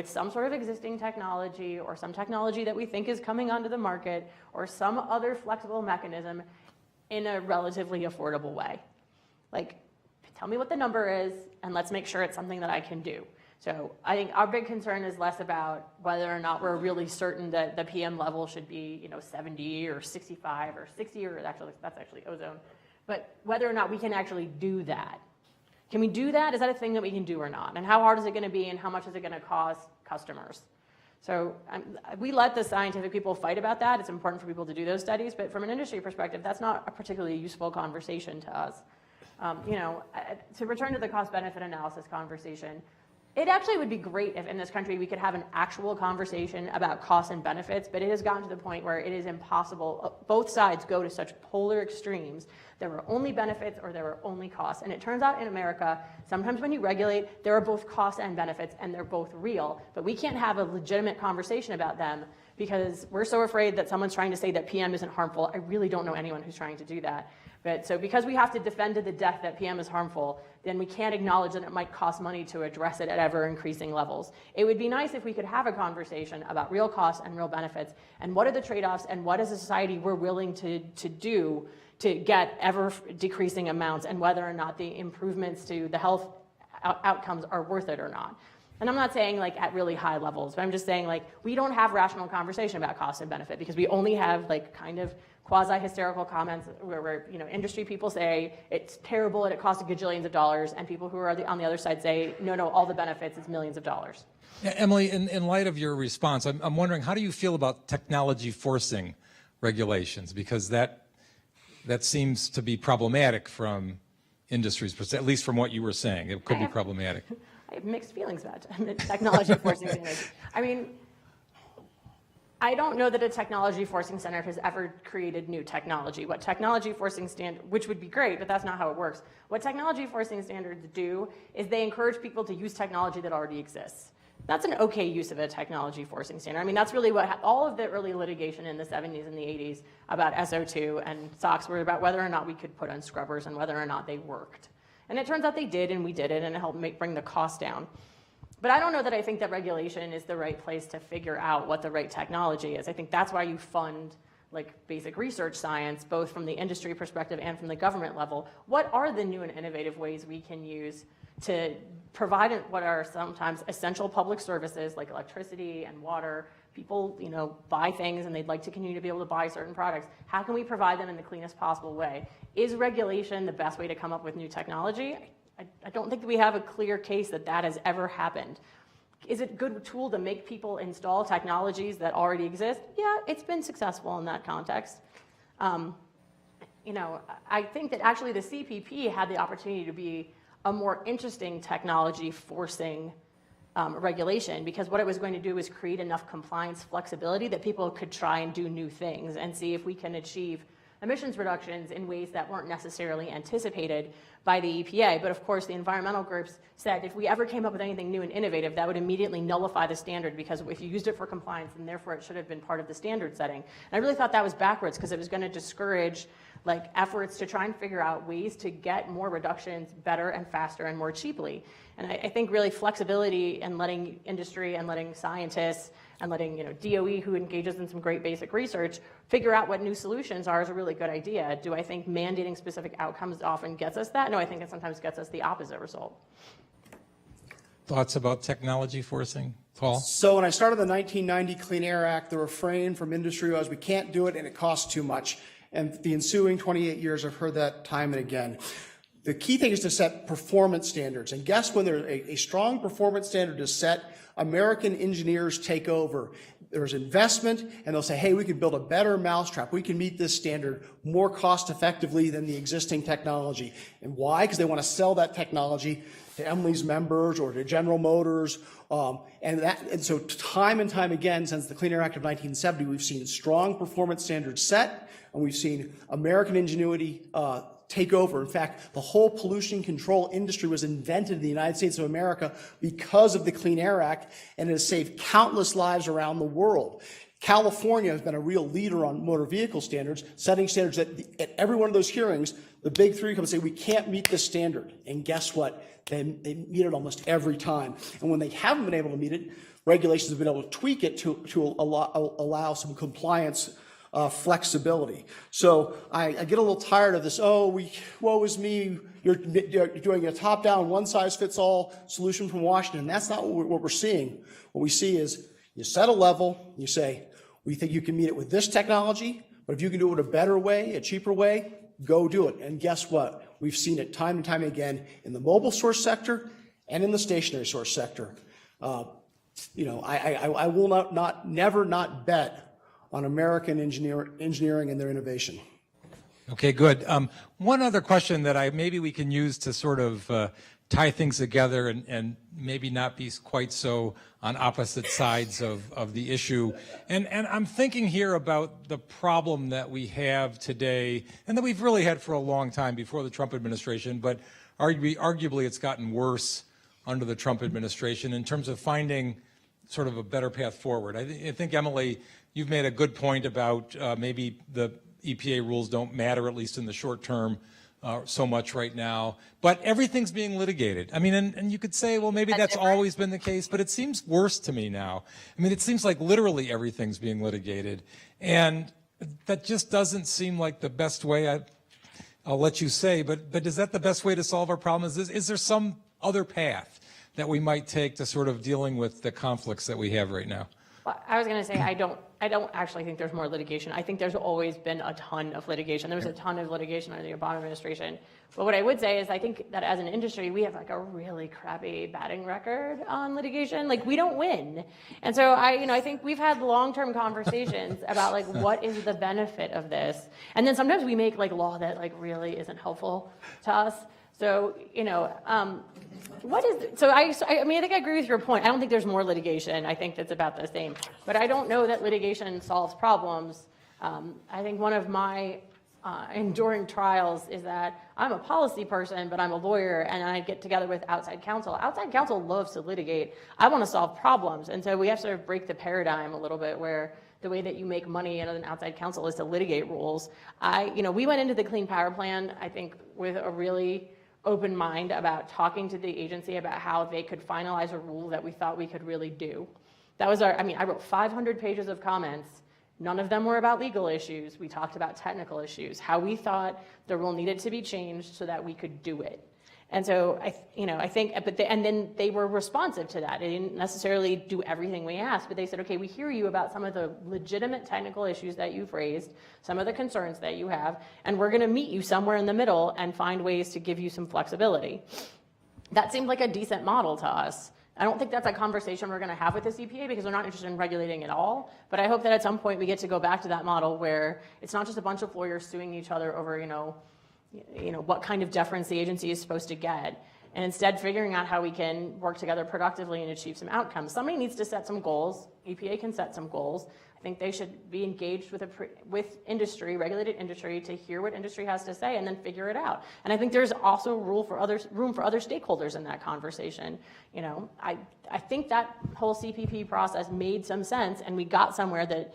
some sort of existing technology or some technology that we think is coming onto the market or some other flexible mechanism in a relatively affordable way. Like, tell me what the number is and let's make sure it's something that I can do. So I think our big concern is less about whether or not we're really certain that the PM level should be 70 or 65 or 60, or that's actually ozone, but whether or not we can actually do that. Can we do that? Is that a thing that we can do or not? And how hard is it going to be and how much is it going to cost customers? So we let the scientific people fight about that. It's important for people to do those studies, but from an industry perspective, that's not a particularly useful conversation to us. To return to the cost-benefit analysis conversation, it actually would be great if in this country we could have an actual conversation about costs and benefits, but it has gotten to the point where it is impossible. Both sides go to such polar extremes. There are only benefits or there are only costs. And it turns out in America, sometimes when you regulate, there are both costs and benefits and they're both real, but we can't have a legitimate conversation about them because we're so afraid that someone's trying to say that PM isn't harmful. I really don't know anyone who's trying to do that. But so because we have to defend to the death that PM is harmful, then we can't acknowledge that it might cost money to address it at ever increasing levels. It would be nice if we could have a conversation about real costs and real benefits and what are the trade-offs and what as a society we're willing to do to get ever decreasing amounts and whether or not the improvements to the health outcomes are worth it or not. And I'm not saying like at really high levels, but I'm just saying like we don't have rational conversation about cost and benefit because we only have like kind of quasi-hysterical comments where industry people say it's terrible and it costs gajillions of dollars, and people who are on the other side say, no, all the benefits is millions of dollars. Yeah, Emily, in light of your response, I'm wondering, how do you feel about technology forcing regulations? Because that seems to be problematic from industries, at least from what you were saying. It could be problematic. I have mixed feelings about technology forcing standards. I mean, I don't know that a technology forcing standard has ever created new technology. What technology forcing standard, which would be great, but that's not how it works. What technology forcing standards do is they encourage people to use technology that already exists. That's an okay use of a technology forcing standard. I mean, that's really what all of the early litigation in the 70s and the 80s about SO2 and SOx were about whether or not we could put on scrubbers and whether or not they worked. And it turns out they did, and we did it, and it helped bring the cost down. But I don't know that I think that regulation is the right place to figure out what the right technology is. I think that's why you fund like basic research science, both from the industry perspective and from the government level. What are the new and innovative ways we can use to provide what are sometimes essential public services like electricity and water? People, buy things and they'd like to continue to be able to buy certain products. How can we provide them in the cleanest possible way? Is regulation the best way to come up with new technology? I don't think that we have a clear case that has ever happened. Is it a good tool to make people install technologies that already exist? Yeah, it's been successful in that context. I think that actually the CPP had the opportunity to be a more interesting technology forcing regulation, because what it was going to do was create enough compliance flexibility that people could try and do new things and see if we can achieve emissions reductions in ways that weren't necessarily anticipated by the EPA. But of course, the environmental groups said if we ever came up with anything new and innovative, that would immediately nullify the standard, because if you used it for compliance, then therefore it should have been part of the standard setting. And I really thought that was backwards, because it was going to discourage like efforts to try and figure out ways to get more reductions better and faster and more cheaply. And I think really flexibility and letting industry and letting scientists and letting DOE, who engages in some great basic research, figure out what new solutions are is a really good idea. Do I think mandating specific outcomes often gets us that? No, I think it sometimes gets us the opposite result. Thoughts about technology forcing? Paul? So when I started the 1990 Clean Air Act, the refrain from industry was, we can't do it and it costs too much. And the ensuing 28 years, I've heard that time and again. The key thing is to set performance standards. And guess when there's a strong performance standard is set, American engineers take over. There's investment, and they'll say, hey, we can build a better mousetrap. We can meet this standard more cost effectively than the existing technology. And why? Because they want to sell that technology to Emily's members or to General Motors. And so time and time again, since the Clean Air Act of 1970, we've seen strong performance standards set, and we've seen American ingenuity take over. In fact, the whole pollution control industry was invented in the United States of America because of the Clean Air Act, and it has saved countless lives around the world. California has been a real leader on motor vehicle standards, setting standards that at every one of those hearings, the big three come and say, we can't meet this standard. And guess what? They meet it almost every time. And when they haven't been able to meet it, regulations have been able to tweak it to allow some compliance flexibility. So I get a little tired of this, woe is me, you're doing a top-down, one-size-fits-all solution from Washington. That's not what we're seeing. What we see is you set a level, you say, we think you can meet it with this technology, but if you can do it a better way, a cheaper way, go do it. And guess what? We've seen it time and time again in the mobile source sector and in the stationary source sector. I will never not bet on American engineering and their innovation. Okay, good. One other question that maybe we can use to sort of tie things together and maybe not be quite so on opposite sides of the issue. And I'm thinking here about the problem that we have today and that we've really had for a long time before the Trump administration, but arguably it's gotten worse under the Trump administration in terms of finding sort of a better path forward. I think, Emily, you've made a good point about maybe the EPA rules don't matter, at least in the short term, so much right now. But everything's being litigated. I mean, and you could say, well, maybe that's always been the case, but it seems worse to me now. I mean, it seems like literally everything's being litigated. And that just doesn't seem like the best way. I'll let you say, but is that the best way to solve our problem? Is there some other path that we might take to sort of dealing with the conflicts that we have right now? Well, I was going to say, I don't actually think there's more litigation. I think there's always been a ton of litigation. There was a ton of litigation under the Obama administration. But what I would say is I think that as an industry, we have like a really crappy batting record on litigation. Like, we don't win. And so I think we've had long-term conversations about like, what is the benefit of this? And then sometimes we make like law that like really isn't helpful to us. So, I mean, I think I agree with your point. I don't think there's more litigation. I think that's about the same. But I don't know that litigation solves problems. I think one of my enduring trials is that I'm a policy person, but I'm a lawyer, and I get together with outside counsel. Outside counsel loves to litigate. I want to solve problems. And so we have to sort of break the paradigm a little bit where the way that you make money in an outside counsel is to litigate rules. We went into the Clean Power Plan, I think, with a really open mind about talking to the agency about how they could finalize a rule that we thought we could really do. That was I wrote 500 pages of comments. None of them were about legal issues. We talked about technical issues, how we thought the rule needed to be changed so that we could do it. And so I think, and then they were responsive to that. They didn't necessarily do everything we asked, but they said, okay, we hear you about some of the legitimate technical issues that you've raised, some of the concerns that you have, and we're going to meet you somewhere in the middle and find ways to give you some flexibility. That seemed like a decent model to us. I don't think that's a conversation we're going to have with this EPA because they're not interested in regulating at all. But I hope that at some point we get to go back to that model where it's not just a bunch of lawyers suing each other over, what kind of deference the agency is supposed to get, and instead figuring out how we can work together productively and achieve some outcomes. Somebody needs to set some goals. EPA can set some goals. I think they should be engaged with industry, regulated industry, to hear what industry has to say and then figure it out. And I think there's also room for other stakeholders in that conversation. I think that whole CPP process made some sense, and we got somewhere that,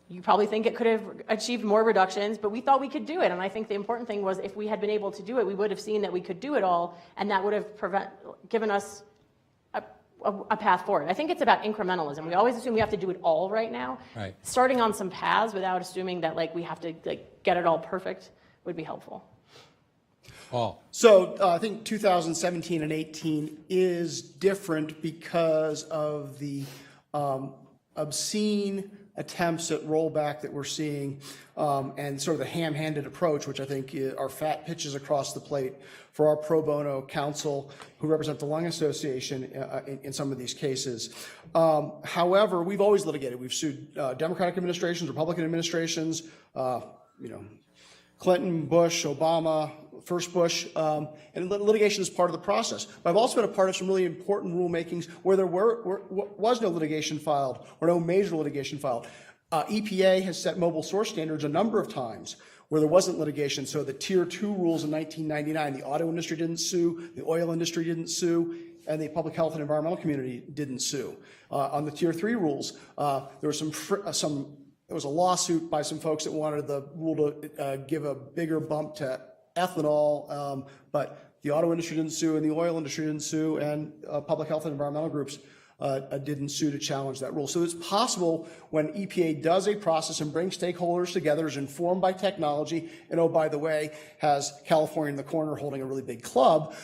You probably think it could have achieved more reductions, but we thought we could do it. And I think the important thing was if we had been able to do it, we would have seen that we could do it all, and that would have given us a path forward. I think it's about incrementalism. We always assume we have to do it all right now. Right. Starting on some paths without assuming that like we have to like get it all perfect would be helpful. Paul. So I think 2017 and 18 is different because of the obscene attempts at rollback that we're seeing and sort of the ham-handed approach, which I think are fat pitches across the plate for our pro bono counsel who represent the Lung Association in some of these cases. However, we've always litigated. We've sued Democratic administrations, Republican administrations, Clinton, Bush, Obama, first Bush, and litigation is part of the process. But I've also been a part of some really important rulemakings where there was no litigation filed or no major litigation filed. EPA has set mobile source standards a number of times where there wasn't litigation. So the Tier 2 rules in 1999, the auto industry didn't sue, the oil industry didn't sue, and the public health and environmental community didn't sue. On the Tier 3 rules, there was a lawsuit by some folks that wanted the rule to give a bigger bump to ethanol, but the auto industry didn't sue and the oil industry didn't sue, and public health and environmental groups didn't sue to challenge that rule. So it's possible when EPA does a process and brings stakeholders together, is informed by technology, and oh, by the way, has California in the corner holding a really big club,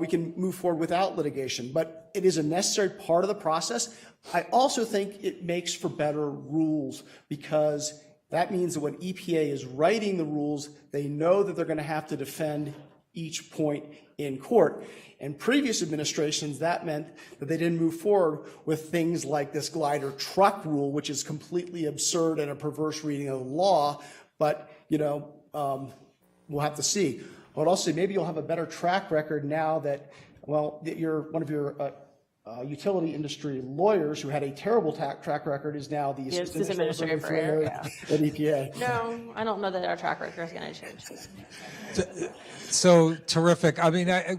we can move forward without litigation. But it is a necessary part of the process. I also think it makes for better rules because that means that when EPA is writing the rules, they know that they're going to have to defend each point in court. In previous administrations, that meant that they didn't move forward with things like this glider truck rule, which is completely absurd and a perverse reading of the law. But, we'll have to see. I would also say maybe you'll have a better track record now that, that you're one of your utility industry lawyers who had a terrible track record is now the assistant administrator for at EPA. No, I don't know that our track record is going to change. So terrific. I mean, I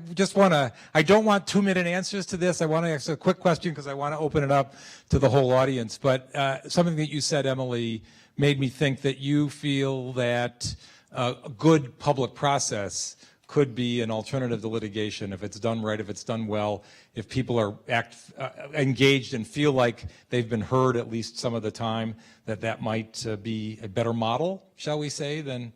don't want 2-minute answers to this. I want to ask a quick question because I want to open it up to the whole audience. But something that you said, Emily, made me think that you feel that a good public process could be an alternative to litigation if it's done right, if it's done well, if people are engaged and feel like they've been heard at least some of the time, that might be a better model, shall we say, than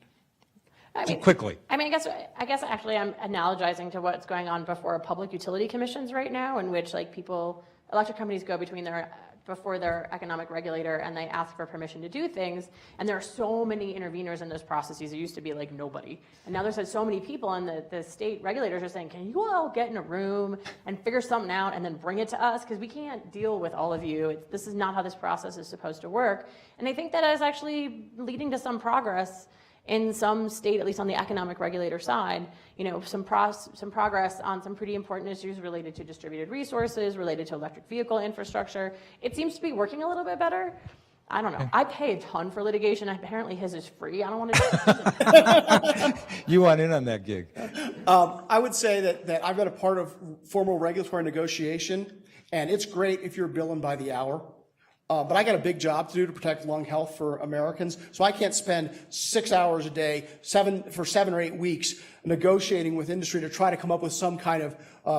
quickly. I guess actually I'm analogizing to what's going on before public utility commissions right now, in which electric companies go before their economic regulator and they ask for permission to do things, and there are so many interveners in those processes. It used to be like nobody, and now there's so many people, and the state regulators are saying, can you all get in a room and figure something out and then bring it to us, because we can't deal with all of you. This is not how this process is supposed to work. And I think that is actually leading to some progress in some state, at least on the economic regulator side, some progress on some pretty important issues related to distributed resources, related to electric vehicle infrastructure. It seems to be working a little bit better. I don't know. I pay a ton for litigation. Apparently his is free. I don't want to do it. You want in on that gig. I would say that I've been a part of formal regulatory negotiation, and it's great if you're billing by the hour. But I got a big job to do to protect lung health for Americans, so I can't spend 6 hours a day, 7 or 8 weeks negotiating with industry to try to come up with some kind of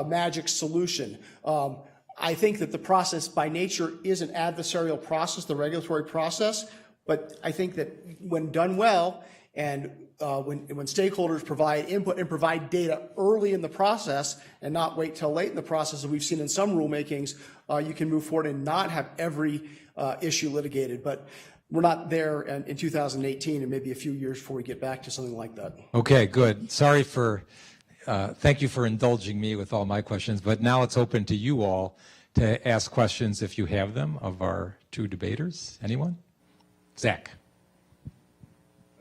magic solution. I think that the process by nature is an adversarial process, the regulatory process, but I think that when done well and when stakeholders provide input and provide data early in the process and not wait till late in the process, as we've seen in some rulemakings, you can move forward and not have every issue litigated. But we're not there in 2018, and maybe a few years before we get back to something like that. Okay, good. Sorry thank you for indulging me with all my questions, but now it's open to you all to ask questions if you have them of our two debaters. Anyone? Zach.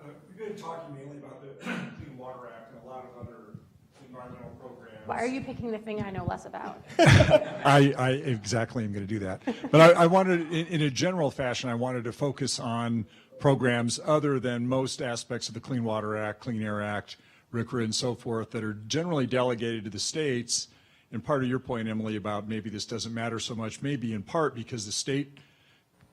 We've been talking mainly about the Clean Water Act and a lot of other environmental programs. Why are you picking the thing I know less about? I exactly am going to do that. But I wanted, in a general fashion, I wanted to focus on programs other than most aspects of the Clean Water Act, Clean Air Act, RCRA, and so forth that are generally delegated to the states. And part of your point, Emily, about maybe this doesn't matter so much, maybe in part because the state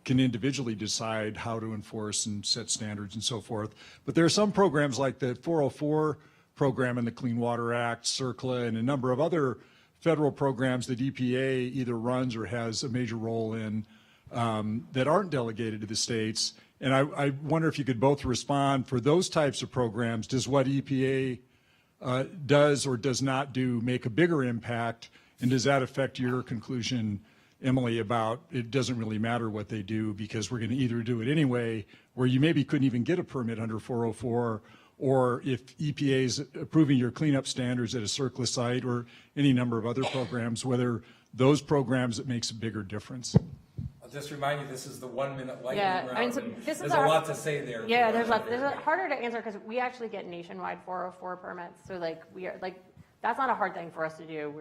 can individually decide how to enforce and set standards and so forth. But there are some programs like the 404 program in the Clean Water Act, CERCLA, and a number of other federal programs that EPA either runs or has a major role in that aren't delegated to the states. And I wonder if you could both respond for those types of programs. Does what EPA does or does not do make a bigger impact? And does that affect your conclusion, Emily, about it doesn't really matter what they do because we're going to either do it anyway, where you maybe couldn't even get a permit under 404, or if EPA is approving your cleanup standards at a CERCLA site or any number of other programs, whether those programs, it makes a bigger difference? I'll just remind you, this is the 1 minute lightning Yeah, round. I mean, so and this is there's a lot to say there. Yeah, there's harder to answer because we actually get nationwide 404 permits. So like we are like, that's not a hard thing for us to do.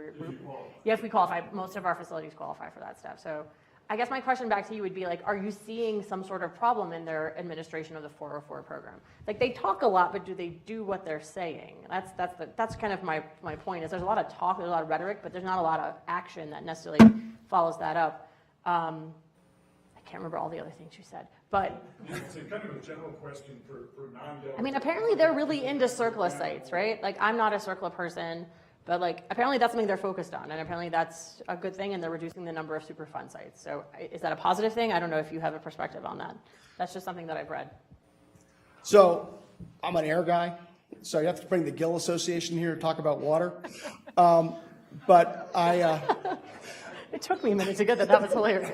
Yes, we qualify. Most of our facilities qualify for that stuff. So I guess my question back to you would be like, are you seeing some sort of problem in their administration of the 404 program? Like they talk a lot, but do they do what they're saying? That's kind of my point is there's a lot of talk, there's a lot of rhetoric, but there's not a lot of action that necessarily follows that up. I can't remember all the other things you said, but. It's kind of a general question for non-delegates. I mean, apparently they're really into CERCLA sites, right? Like I'm not a CERCLA person, but like apparently that's something they're focused on, and apparently that's a good thing, and they're reducing the number of Superfund sites. So is that a positive thing? I don't know if you have a perspective on that. That's just something that I've read. So I'm an air guy, so you have to bring the Gill Association here to talk about water. But It took me a minute to get that. That was hilarious.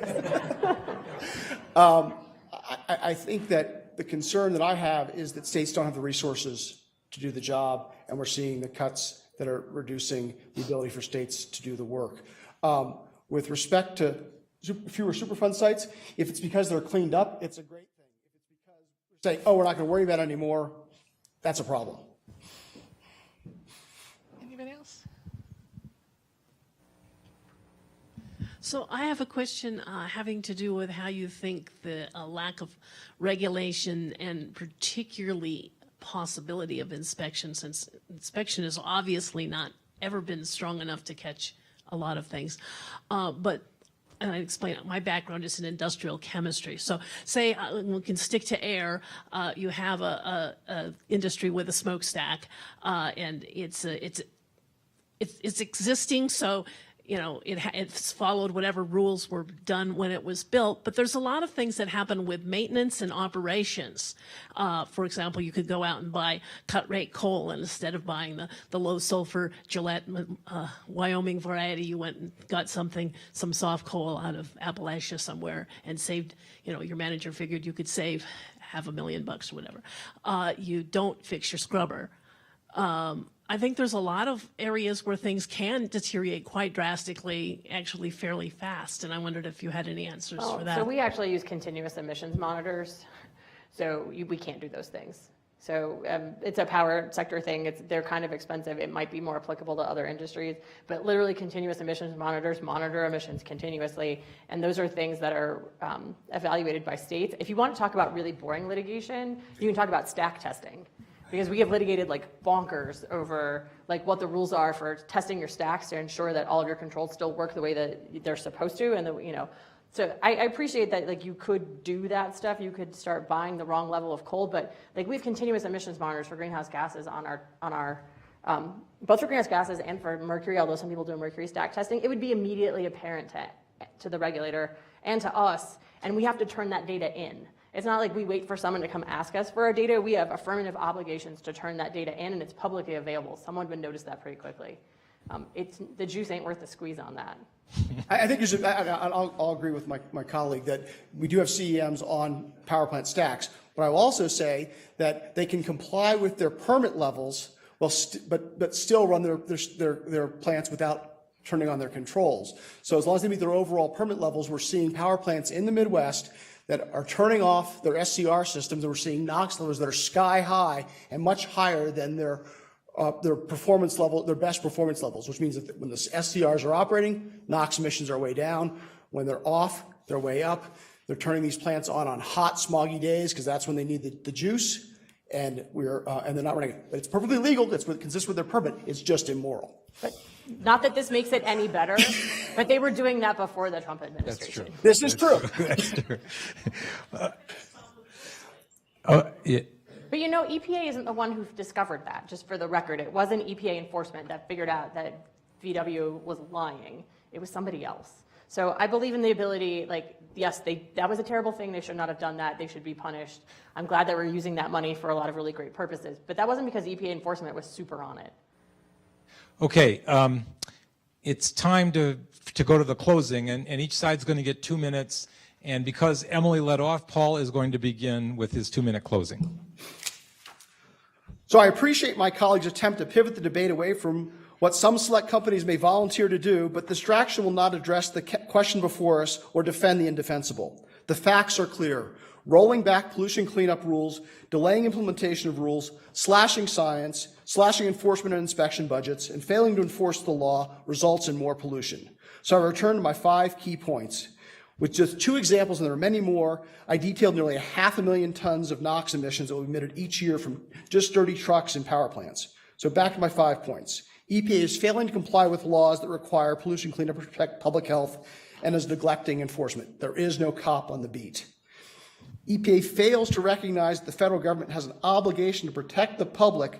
I think that the concern that I have is that states don't have the resources to do the job, and we're seeing the cuts that are reducing the ability for states to do the work. With respect to fewer Superfund sites, if it's because they're cleaned up, it's a great thing. If it's because we're saying, oh, we're not going to worry about it anymore, that's a problem. Anybody else? So I have a question having to do with how you think the lack of regulation and particularly possibility of inspection, since inspection has obviously not ever been strong enough to catch a lot of things. And I explain, my background is in industrial chemistry. So say we can stick to air, you have a industry with a smokestack, and it's existing, so you know, it's followed whatever rules were done when it was built, but there's a lot of things that happen with maintenance and operations. For example, you could go out and buy cut rate coal, and instead of buying the low sulfur Gillette Wyoming variety, you went and got some soft coal out of Appalachia somewhere and saved, you know, your manager figured you could save $500,000 or whatever. You don't fix your scrubber. I think there's a lot of areas where things can deteriorate quite drastically, actually fairly fast, and I wondered if you had any answers for that. So we actually use continuous emissions monitors, so we can't do those things. So it's a power sector thing. They're kind of expensive. It might be more applicable to other industries, but literally continuous emissions monitors monitor emissions continuously, and those are things that are evaluated by states. If you want to talk about really boring litigation, you can talk about stack testing. Because we have litigated like bonkers over like what the rules are for testing your stacks to ensure that all of your controls still work the way that they're supposed to, and you know. So I appreciate that like you could do that stuff. You could start buying the wrong level of coal, but like we have continuous emissions monitors for greenhouse gases on our both for greenhouse gases and for mercury. Although some people do mercury stack testing, it would be immediately apparent to the regulator and to us, and we have to turn that data in. It's not like we wait for someone to come ask us for our data. We have affirmative obligations to turn that data in, and it's publicly available. Someone would notice that pretty quickly. The juice ain't worth the squeeze on that. I think I'll agree with my colleague that we do have CEMs on power plant stacks, but I will also say that they can comply with their permit levels, but still run their plants without turning on their controls. So as long as they meet their overall permit levels, we're seeing power plants in the Midwest that are turning off their SCR systems, and we're seeing NOx levels that are sky high and much higher than their performance level, their best performance levels, which means that when the SCRs are operating, NOx emissions are way down. When they're off, they're way up. They're turning these plants on hot, smoggy days because that's when they need the juice, and and they're not running it. But it's perfectly legal. It's consistent with their permit. It's just immoral. But not that this makes it any better, but they were doing that before the Trump administration. This is true. Yeah. But you know, EPA isn't the one who discovered that, just for the record. It wasn't EPA enforcement that figured out that VW was lying. It was somebody else. So I believe in the ability, like, yes, that was a terrible thing. They should not have done that. They should be punished. I'm glad that we're using that money for a lot of really great purposes. But that wasn't because EPA enforcement was super on it. Okay, it's time to go to the closing, and each side's going to get 2 minutes. And because Emily led off, Paul is going to begin with his 2-minute closing. So I appreciate my colleagues' attempt to pivot the debate away from what some select companies may volunteer to do, but distraction will not address the question before us or defend the indefensible. The facts are clear. Rolling back pollution cleanup rules, delaying implementation of rules, slashing science, slashing enforcement and inspection budgets, and failing to enforce the law results in more pollution. So I return to my 5 key points. With just 2 examples, and there are many more, I detailed nearly 500,000 tons of NOx emissions that will be emitted each year from just dirty trucks and power plants. So back to my 5 points. EPA is failing to comply with laws that require pollution cleanup to protect public health and is neglecting enforcement. There is no cop on the beat. EPA fails to recognize that the federal government has an obligation to protect the public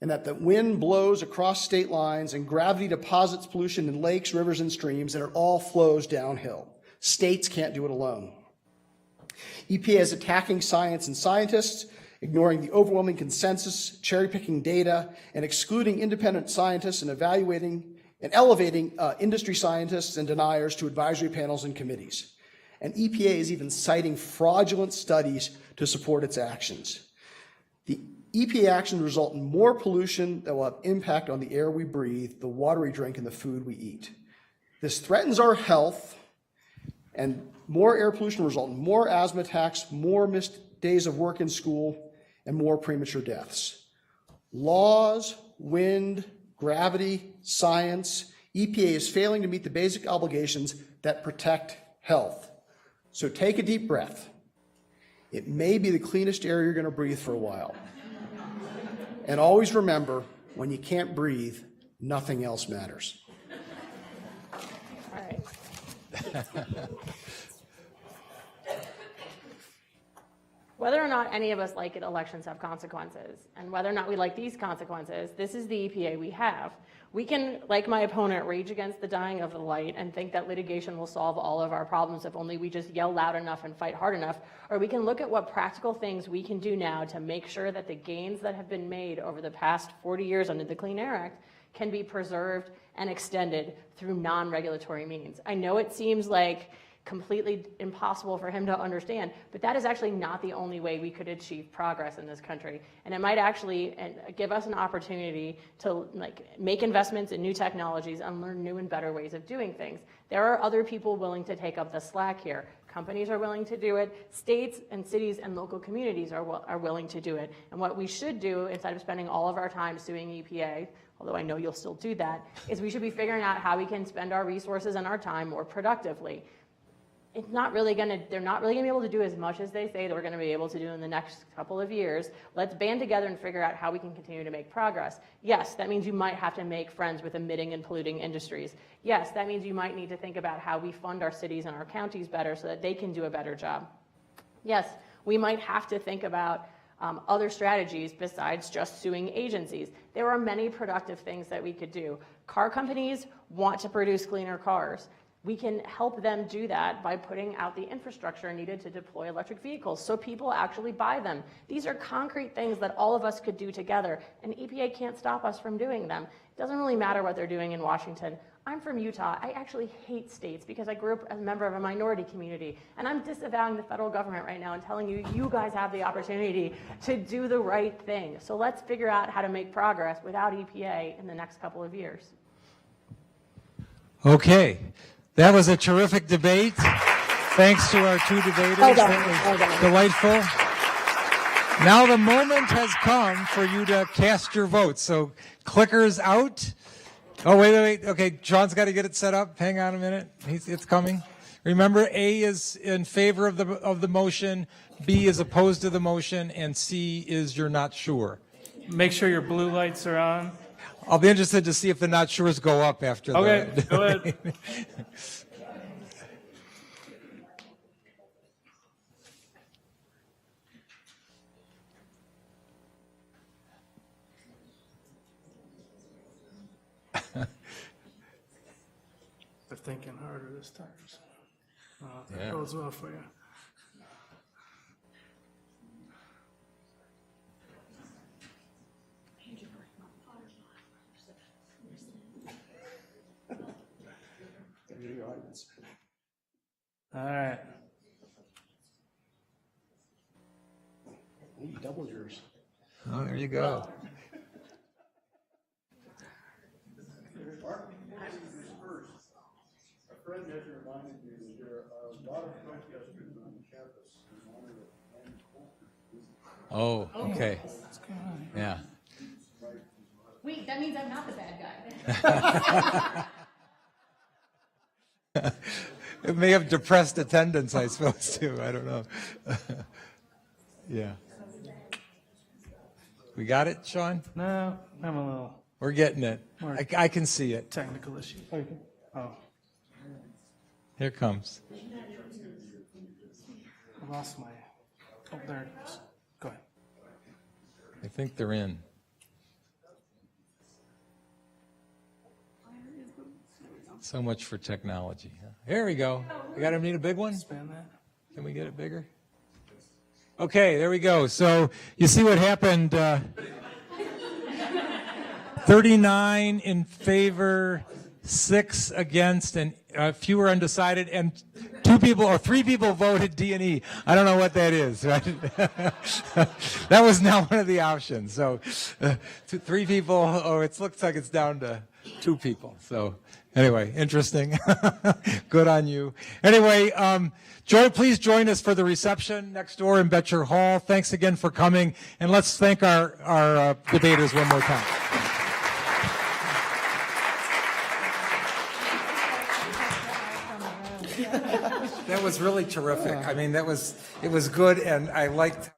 and that the wind blows across state lines and gravity deposits pollution in lakes, rivers, and streams, and it all flows downhill. States can't do it alone. EPA is attacking science and scientists, ignoring the overwhelming consensus, cherry-picking data, and excluding independent scientists and elevating industry scientists and deniers to advisory panels and committees. And EPA is even citing fraudulent studies to support its actions. The EPA actions result in more pollution that will have impact on the air we breathe, the water we drink, and the food we eat. This threatens our health, and more air pollution will result in more asthma attacks, more missed days of work in school, and more premature deaths. Laws, wind, gravity, science, EPA is failing to meet the basic obligations that protect health. So take a deep breath. It may be the cleanest air you're going to breathe for a while. And always remember, when you can't breathe, nothing else matters. All right. Whether or not any of us like it, elections have consequences. And whether or not we like these consequences, this is the EPA we have. We can, like my opponent, rage against the dying of the light and think that litigation will solve all of our problems if only we just yell loud enough and fight hard enough. Or we can look at what practical things we can do now to make sure that the gains that have been made over the past 40 years under the Clean Air Act can be preserved and extended through non-regulatory means. I know it seems like completely impossible for him to understand, but that is actually not the only way we could achieve progress in this country. And it might actually give us an opportunity to make investments in new technologies and learn new and better ways of doing things. There are other people willing to take up the slack here. Companies are willing to do it. States and cities and local communities are willing to do it. And what we should do, instead of spending all of our time suing EPA, although I know you'll still do that, is we should be figuring out how we can spend our resources and our time more productively. They're not really going to be able to do as much as they say they're going to be able to do in the next couple of years. Let's band together and figure out how we can continue to make progress. Yes, that means you might have to make friends with emitting and polluting industries. Yes, that means you might need to think about how we fund our cities and our counties better so that they can do a better job. Yes, we might have to think about other strategies besides just suing agencies. There are many productive things that we could do. Car companies want to produce cleaner cars. We can help them do that by putting out the infrastructure needed to deploy electric vehicles so people actually buy them. These are concrete things that all of us could do together, and EPA can't stop us from doing them. It doesn't really matter what they're doing in Washington. I'm from Utah. I actually hate states because I grew up as a member of a minority community, and I'm disavowing the federal government right now and telling you, you guys have the opportunity to do the right thing. So let's figure out how to make progress without EPA in the next couple of years. Okay. That was a terrific debate. Thanks to our 2 debaters. That was delightful. Now the moment has come for you to cast your votes. So clickers out. Oh, wait. Okay, John's got to get it set up. Hang on a minute. It's coming. Remember, A is in favor of the motion, B is opposed to the motion, and C is you're not sure. Make sure your blue lights are on. I'll be interested to see if the not sures go up after Okay, the. go ahead. They're thinking harder this time. So. That Yeah. goes well for you. All right. You doubled yours. Oh, there you go. A friend had reminded me that there are a lot of protesters on campus in honor of Oh, okay. Yeah. Wait, that means I'm not the bad guy. It may have depressed attendance, I suppose, too. I don't know. Yeah. We got it, Sean? No, I'm a little We're getting it. I can see it. technical issue. Oh, Here it comes. I lost my. Oh, there it is. Go ahead. I think they're in. So much for technology. Here we go. We got to need a big one? Expand that. Can we get it bigger? Okay, there we go. So you see what happened. 39 in favor, 6 against, and fewer undecided, and 3 people voted D&E. I don't know what that is. Right? That was not one of the options. So 3 people, or it looks like it's down to 2 people. So anyway, interesting. Good on you. Anyway, please join us for the reception next door in Betcher Hall. Thanks again for coming, and let's thank our debaters one more time. That was really terrific. I mean, it was good, and I liked